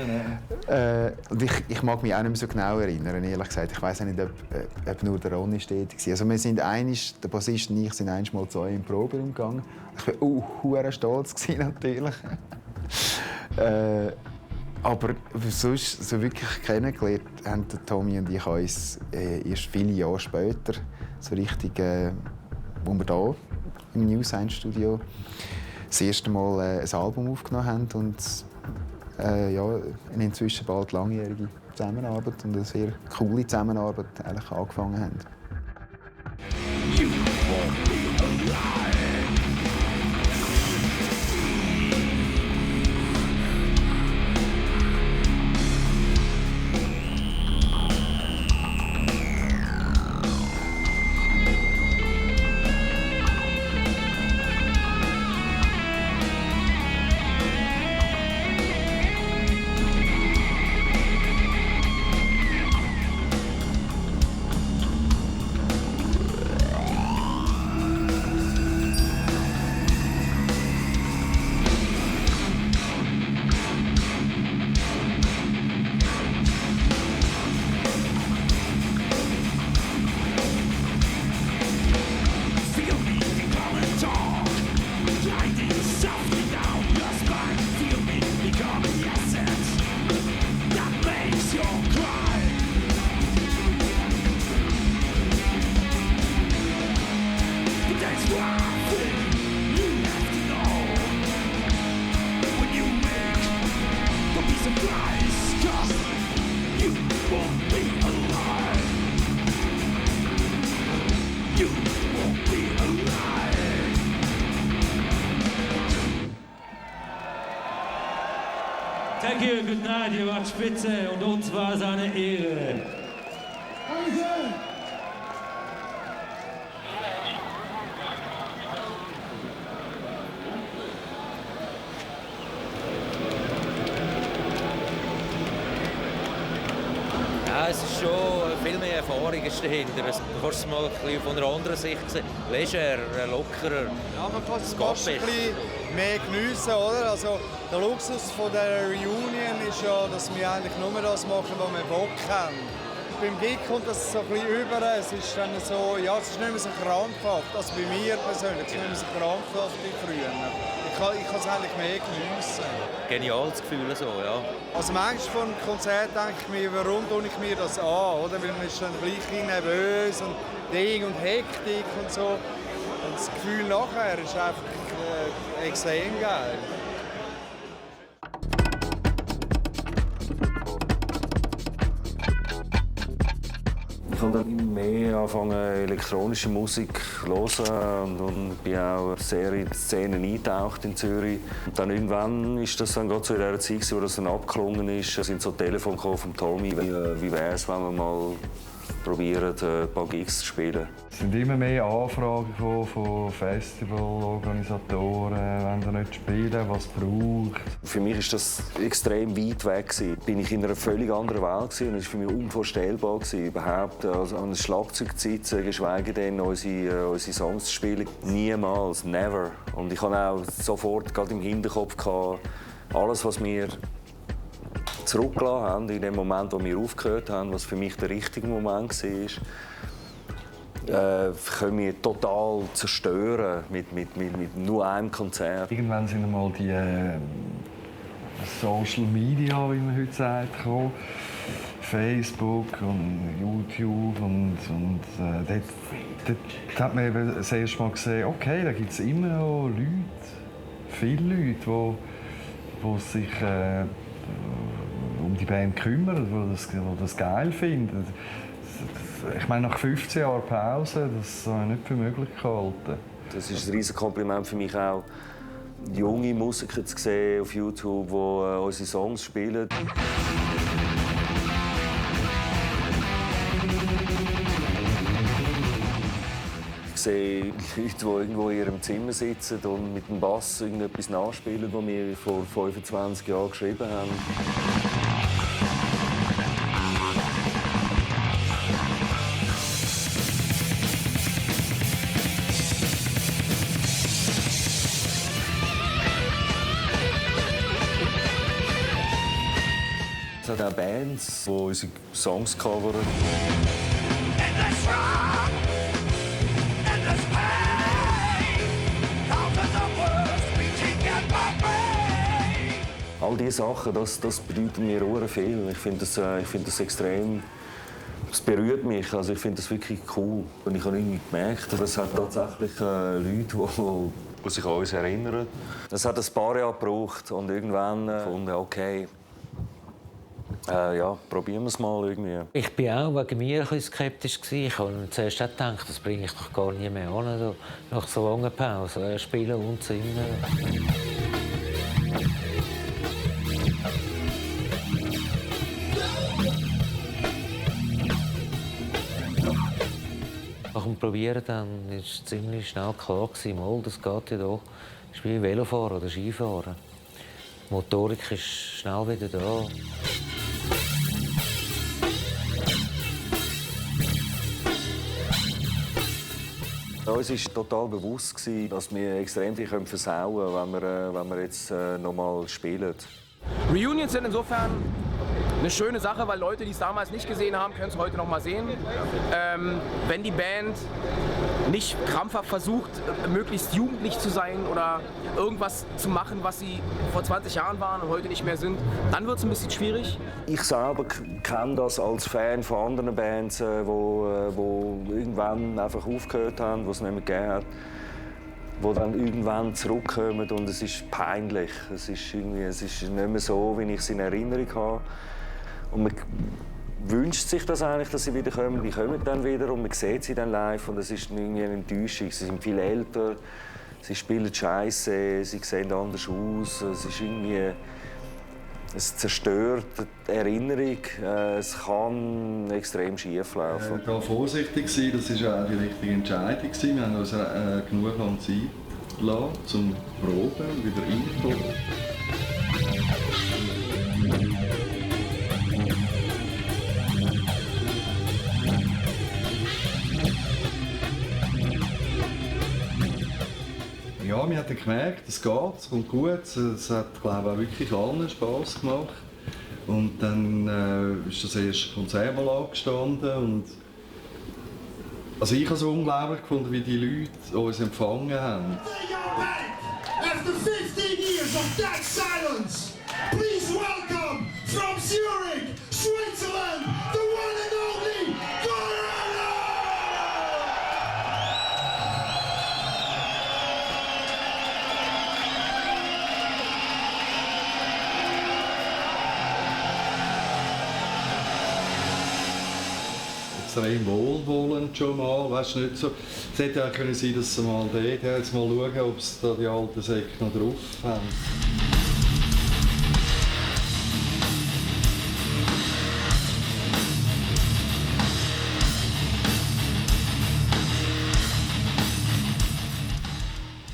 mehr. Und ich mag mich auch nicht mehr so genau erinnern, ehrlich gesagt. Ich weiss auch nicht, ob nur der Ronny stetig war. Also wir sind der Bassist und ich sind einmal zu euch im Proberaum gegangen. Ich war stolz natürlich. Aber sonst so wirklich kennengelernt haben Tommy und ich uns erst viele Jahre später, so richtig, wo wir hier im New Sign Studio das erste Mal ein Album aufgenommen haben und ja, eine inzwischen bald langjährige Zusammenarbeit und eine sehr coole Zusammenarbeit eigentlich angefangen haben. Thank you, good night, ihr wart spitze und uns war es eine Ehre. Ja, es ist schon viel mehr Erfahrung dahinter. Du kannst es mal ein bisschen von einer anderen Sicht sehen. Leger, lockerer. Ja, man kann es fast ein bisschen mehr geniessen, oder? Also, der Luxus von der Reunion ist ja, dass wir eigentlich nur das machen, was wir Bock haben. Beim Gig kommt das so ein bisschen über. Es ist dann so, ja, es ist nicht mehr so krampfhaft. Also bei mir persönlich, es ist nicht mehr so krampfhaft wie früher. Ich kann es eigentlich mehr geniessen. Geniales Gefühl so, ja. Also manchmal vor einem Konzert denke ich mir, warum tue ich mir das an? Oder? Weil man ist dann gleich nervös und Ding und Hektik und so. Und das Gefühl nachher ist einfach extrem geil. Ich habe dann immer mehr angefangen, elektronische Musik zu hören und bin auch sehr in die Szene eingetaucht in Zürich. Und dann irgendwann ist das dann gerade so in der Zeit, wo das dann abgeklungen ist, sind so Telefone vom Tommy. Wie wäre es, wenn wir mal probieren, ein paar Gigs zu spielen? Es sind immer mehr Anfragen von Festivalorganisatoren, wenn sie nicht spielen, was es braucht. Für mich war das extrem weit weg. Bin ich in einer völlig anderen Welt und es war für mich unvorstellbar, überhaupt an einem Schlagzeug zu sitzen, geschweige denn unsere Songs zu spielen. Niemals, never. Und ich hatte auch sofort gerade im Hinterkopf alles, was wir zurückgelassen haben, in dem Moment, wo wir aufgehört haben, was für mich der richtige Moment war, können wir total zerstören mit nur einem Konzert. Irgendwann sind einmal die Social Media, wie man heute sagt, gekommen. Facebook und YouTube und dort hat man eben das erste Mal gesehen, okay, da gibt es immer noch Leute, viele Leute, die sich um die Band kümmern, die das geil finden. Ich meine, nach 15 Jahren Pause, das habe ich nicht für möglich gehalten. Das ist ein riesiges Kompliment für mich auch, junge Musiker zu sehen auf YouTube, die unsere Songs spielen. Ich sehe Leute, die irgendwo in ihrem Zimmer sitzen und mit dem Bass irgendetwas nachspielen, das wir vor 25 Jahren geschrieben haben. Es hat auch Bands, die unsere Songs covern. All diese Sachen, das bedeutet mir sehr viel. Ich finde das extrem. Es berührt mich. Also ich finde das wirklich cool. Und ich habe irgendwie gemerkt, es hat tatsächlich Leute, die sich an uns erinnern. Es hat ein paar Jahre gebraucht und irgendwann gefunden, okay, ja, probieren wir es mal irgendwie. Ich war auch wegen mir ein bisschen skeptisch. Ich habe zuerst auch gedacht, das bringe ich doch gar nicht mehr an, nach so langer Pause. Spielen und singen. Nach dem Probieren dann ist ziemlich schnell klar gewesen, mal, das geht ja doch. Das ist wie Velofahren oder Skifahren. Die Motorik ist schnell wieder da. Uns war total bewusst, dass wir extrem viel versauen können, wenn wir jetzt noch mal spielen. Reunions sind insofern eine schöne Sache, weil Leute, die es damals nicht gesehen haben, können es heute noch mal sehen. Wenn die Band nicht krampfhaft versucht, möglichst jugendlich zu sein oder irgendwas zu machen, was sie vor 20 Jahren waren und heute nicht mehr sind, dann wird es ein bisschen schwierig. Ich selber kenne das als Fan von anderen Bands, die irgendwann einfach aufgehört haben, die es nicht mehr gegeben hat, die dann irgendwann zurückkommen und es ist peinlich. Es ist nicht mehr so, wie ich es in Erinnerung habe. Und man wünscht sich das eigentlich, dass sie wieder kommen. Die kommen dann wieder und man sieht sie dann live und es ist irgendwie eine Enttäuschung. Sie sind viel älter, sie spielen Scheiße, sie sehen anders aus. Es ist irgendwie, es zerstört die Erinnerung. Es kann extrem schief laufen. Da vorsichtig sein, das war auch die richtige Entscheidung. Wir haben uns genug an Zeit gelassen, zum Proben und wieder reinkommen. wir haben gemerkt, es geht, es kommt gut. Es hat, glaube ich, auch wirklich allen Spass gemacht. Und dann ist das erste Konzert mal angestanden. Und also ich habe es unglaublich gefunden, wie die Leute uns empfangen haben. After 15 years of dead silence, please welcome from Zurich, Switzerland, the one and only Corona! Extrem wohlwollend schon mal, weißt du, nicht so. Es hätte ja können sein, dass sie mal dort jetzt mal schauen, ob sie da die alten Säcke noch drauf haben.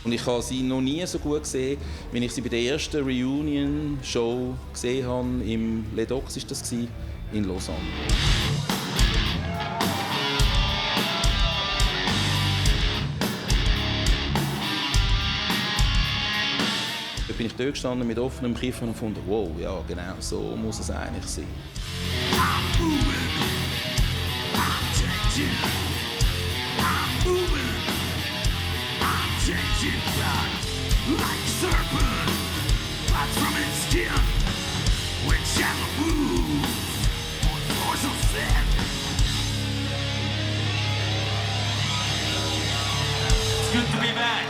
Und ich habe sie noch nie so gut gesehen, wie ich sie bei der ersten Reunion-Show gesehen habe. Im Les Docs war das, in Lausanne. Da bin ich dort gestanden mit offenem Kiffen und fand, wow, ja genau, so muss es eigentlich sein. It's good to be back.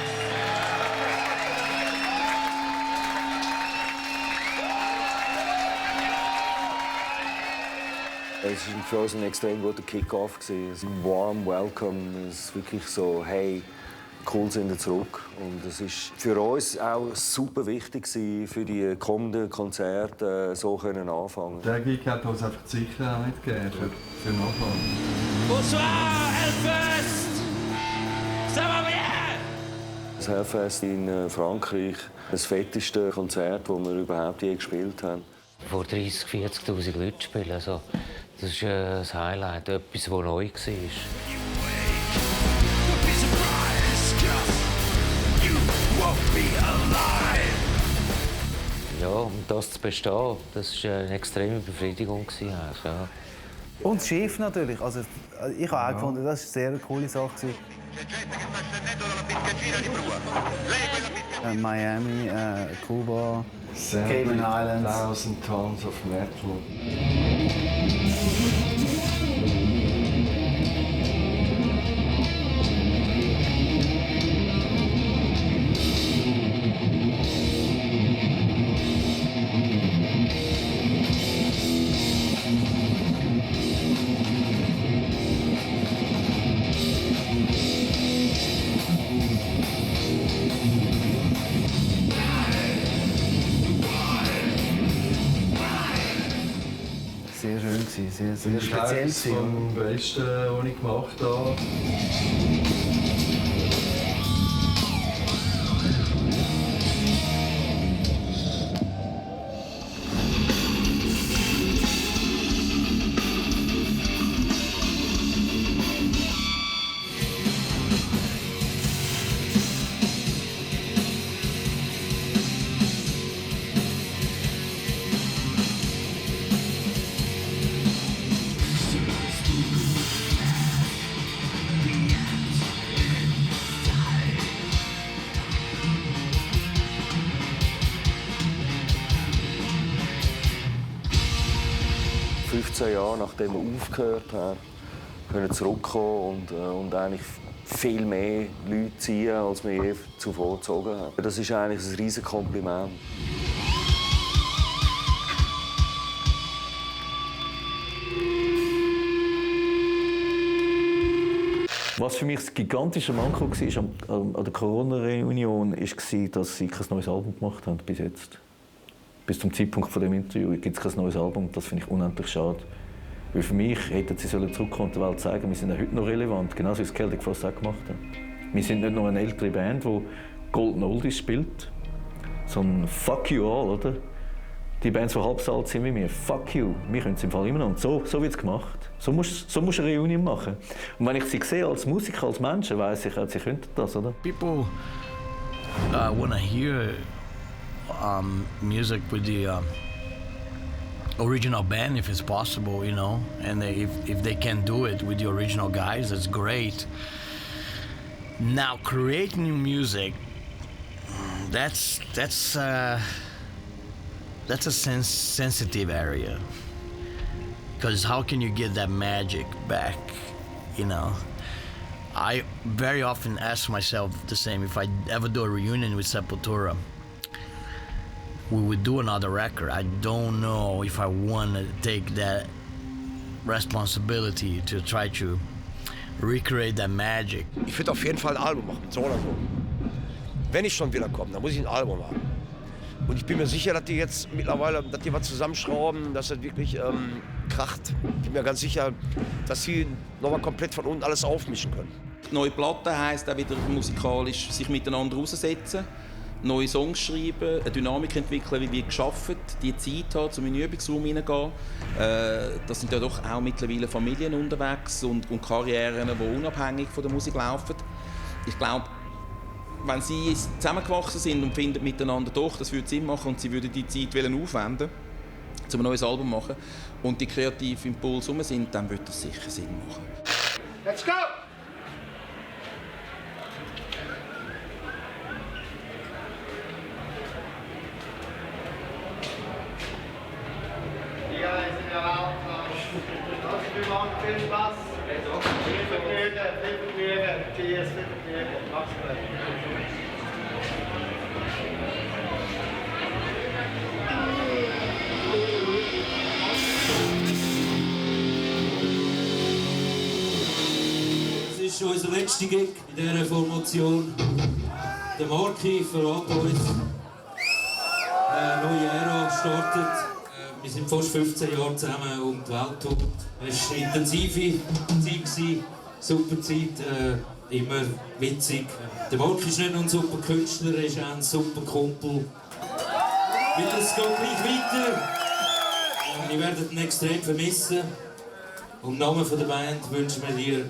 Es war für uns ein extrem guter Kick-Off. Ein warm Welcome. Es ist wirklich so, hey, cool sind wir zurück. Und es ist für uns auch super wichtig, für die kommenden Konzerte so anfangen. Der Gig hat uns einfach die Sicherheit gegeben für den Anfang. Bonsoir, Hellfest! Ça va bien? Das Hellfest in Frankreich, das fetteste Konzert, das wir überhaupt je gespielt haben. Vor 30.000, 40.000 Leuten spielen, also, das ist ein Highlight, etwas, das neu war. Ja, um das zu bestehen, das war eine extreme Befriedigung. Ja. Und das Schiff natürlich. Also, ich habe auch gefunden, das war eine sehr coole Sache. Miami, Kuba, Cayman Islands. 1000 Tons of Metal. Sehr schön, sehr speziell. Das ist am besten, was ich gemacht habe. Jahre nachdem wir aufgehört haben, können zurückkommen und eigentlich viel mehr Leute ziehen, als wir je zuvor gezogen haben. Das ist eigentlich ein riesiges Kompliment. Was für mich das gigantische Manko war an der Corona-Reunion, war, dass sie kein neues Album gemacht haben bis jetzt. Bis zum Zeitpunkt von dem Interview gibt es kein neues Album. Das finde ich unendlich schade. Weil für mich hätten sie zurückkommen und der Welt zeigen, wir sind ja heute noch relevant, genauso wie es Celtic Frost auch gemacht hat. Wir sind nicht nur eine ältere Band, die Golden Oldies spielt, sondern fuck you all, oder? Die Bands, die halb so alt sind wie wir, fuck you, wir können es im Fall immer noch. Und so wird es gemacht. So musst du eine Reunion machen. Und wenn ich sie sehe als Musiker, als Menschen, weiss ich, sie könnten das, oder? People when I hear music with the original band, if it's possible, you know, and if they can do it with the original guys, that's great. Now, creating new music, that's a sensitive area, because how can you get that magic back, you know? I very often ask myself the same, if I ever do a reunion with Sepultura, we would do another record. I don't know if I want to take that responsibility to try to recreate that magic. Ich würde auf jeden Fall ein Album machen, so oder so. Wenn ich schon wiederkomme, dann muss ich ein Album haben. Und ich bin mir sicher, dass die jetzt mittlerweile, dass die was zusammenschrauben, dass das wirklich kracht. Ich bin mir ganz sicher, dass sie nochmal komplett von unten alles aufmischen können. Die neue Platte heisst auch wieder musikalisch sich miteinander auseinandersetzen, neue Songs schreiben, eine Dynamik entwickeln, wie wir geschafft, die Zeit haben, um in den Übungsraum hineingehen. Da sind ja doch auch mittlerweile Familien unterwegs und Karrieren, die unabhängig von der Musik laufen. Ich glaube, wenn sie zusammengewachsen sind und finden miteinander doch, das würde Sinn machen und sie würden die Zeit aufwenden, um ein neues Album zu machen und die kreativen Impulse rum sind, dann würde das sicher Sinn machen. Let's go! Viel Spaß. Viel Vergnügen. Cheers, viel Vergnügen. Mach's gut. Das ist unser letzter Gig in dieser Formation. Der Marki verrät uns. Eine neue Ära startet. Wir sind fast 15 Jahre zusammen um die Welt tourt. Es war eine intensive Zeit, super Zeit, immer witzig. Der Mark ist nicht nur ein super Künstler, er ist auch ein super Kumpel. Weil es geht gleich weiter. Wir werden ihn extrem vermissen. Im Namen der Band wünschen wir dir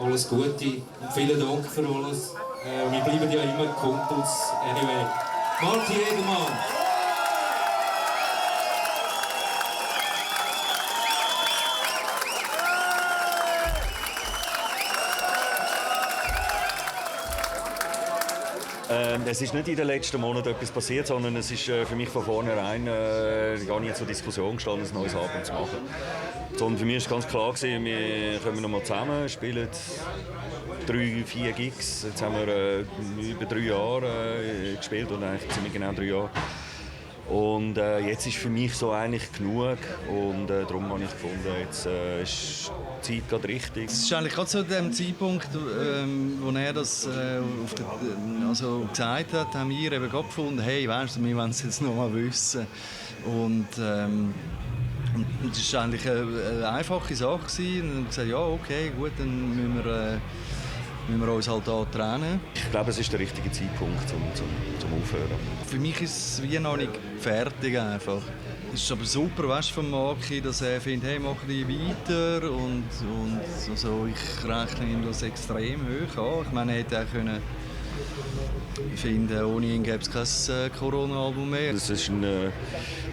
alles Gute und vielen Dank für alles. Wir bleiben ja immer Kumpels. Anyway, Marki Edelmann. Es ist nicht in den letzten Monaten etwas passiert, sondern es ist für mich von vornherein gar nicht zur Diskussion gestanden, ein neues Album zu machen. Sondern für mich war ganz klar, wir kommen nochmal zusammen, spielen 3-4 Gigs. Jetzt haben wir über 3 Jahre gespielt, und eigentlich ziemlich genau 3 Jahre. Und jetzt ist für mich so eigentlich genug, und darum habe ich gefunden, jetzt ist die Zeit gerade richtig. Es ist eigentlich gerade zu dem Zeitpunkt, wo er das gesagt hat, haben wir eben gerade gefunden, hey, weißt du, wir wollen es jetzt noch mal wissen. Und es war eigentlich eine einfache Sache. Und dann haben wir gesagt, ja, okay, gut, dann müssen wir uns halt da trennen. Ich glaube, es ist der richtige Zeitpunkt zum Aufhören. Für mich ist es wie noch nicht fertig einfach. Es ist aber super, weißt, von Maki, dass er findet, hey, mach die weiter, und also, ich rechne ihm das extrem hoch an. Ich meine, er hätte auch können finden, ohne ihn gäbe es kein Corona-Album mehr. Das ist ein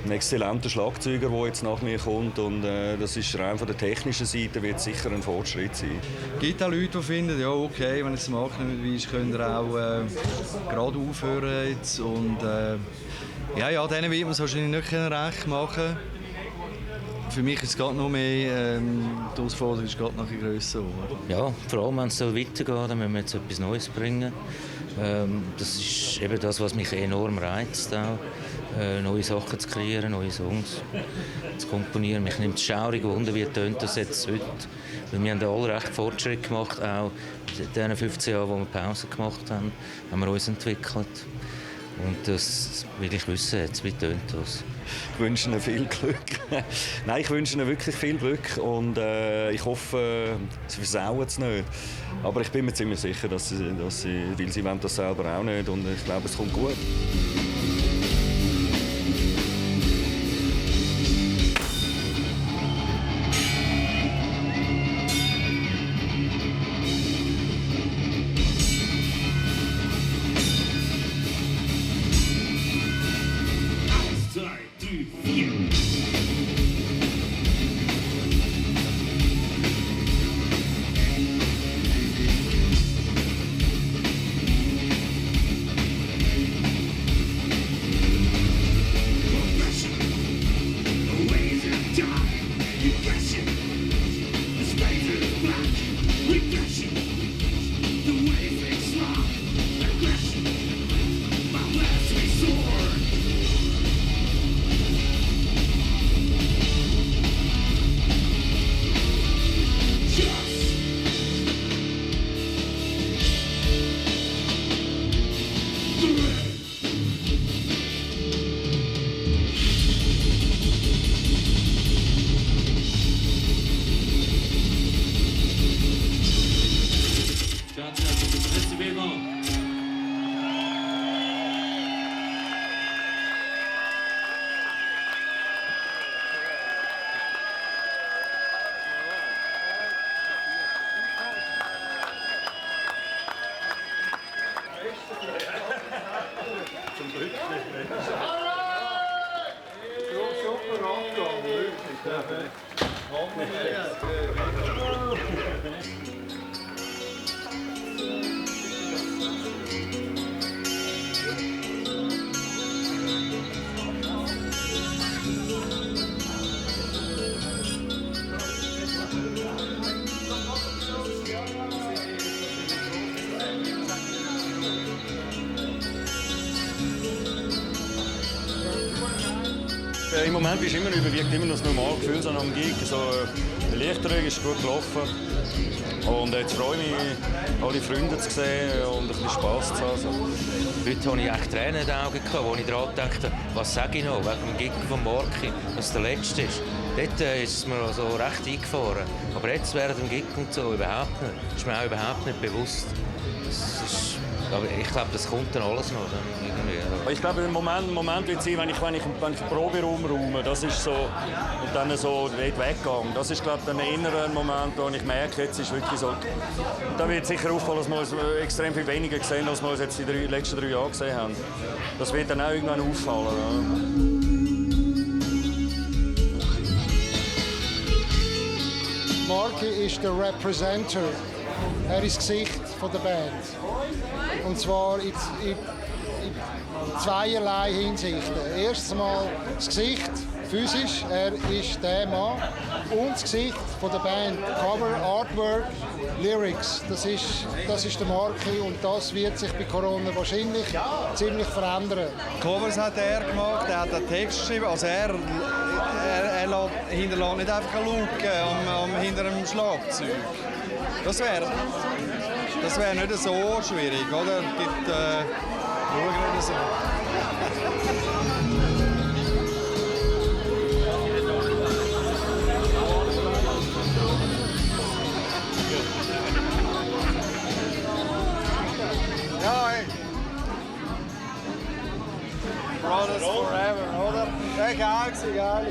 exzellenter Schlagzeuger, der jetzt nach mir kommt, und das ist rein von der technischen Seite wird sicher ein Fortschritt sein. Es gibt auch Leute, die finden, ja okay, wenn es Mark nicht mehr ist, könnt ihr auch gerade aufhören jetzt. Und ja, denen wird man es wahrscheinlich nicht recht machen. Für mich ist es gerade noch mehr, die Herausforderung ist gerade noch grösser. Ja, vor allem wenn es weitergeht, dann müssen wir jetzt etwas Neues bringen. Das ist eben das, was mich enorm reizt, auch. Neue Sachen zu kreieren, neue Songs zu komponieren. Mich nimmt es schaurig Wunder, wie tönt das jetzt heute. Weil wir haben alle recht Fortschritt gemacht, auch in den 15 Jahren, wo wir Pause gemacht haben wir uns entwickelt. Und das will ich wissen, jetzt, wie tönt das. Ich wünsche Ihnen viel Glück. Nein, ich wünsche Ihnen wirklich viel Glück, und ich hoffe, Sie versauen es nicht. Aber ich bin mir ziemlich sicher, dass sie weil sie wollen das selber auch nicht, und ich glaube, es kommt gut. Im Moment bist du immer überwiegt, immer noch das normale Gefühl so am Gig. So, die Erleichterung ist gut gelaufen. Und jetzt freue ich mich, alle Freunde zu sehen und ein bisschen Spass zu haben. Heute hatte ich echt Tränen in den Augen, als ich daran dachte, was sage ich noch, wegen dem Gig von Marky, was der letzte ist. Dort ist es mir so recht eingefahren. Aber jetzt während dem Gig und so überhaupt nicht. Das ist mir auch überhaupt nicht bewusst. Aber ich glaube, das kommt dann alles noch. Irgendwie. Ich glaube, im Moment wird es sein, wenn ich den Proberaum räume, das ist so, und dann so weggegangen. Das ist, glaube ich, ein innerer Moment, wo ich merke, jetzt ist wirklich so. Da wird sicher auffallen, dass wir uns extrem viel weniger gesehen, als wir uns jetzt in den letzten 3 Jahren gesehen haben. Das wird dann auch irgendwann auffallen. Ja. Marky ist der Representer. Er ist das Gesicht der Band. Und zwar in zweierlei Hinsichten. Erstens mal das Gesicht, physisch, er ist der Mann. Und das Gesicht der Band, Cover, Artwork, Lyrics, das ist der Marky und das wird sich bei Corona wahrscheinlich ziemlich verändern. Covers hat er gemacht, er hat den Text geschrieben, also er hinterlässt nicht einfach eine Luke hinter einem Schlagzeug. Das wär nicht so schwierig, oder? Schauen nicht so. Ja, ey. Brothers forever, oder? Egal, egal.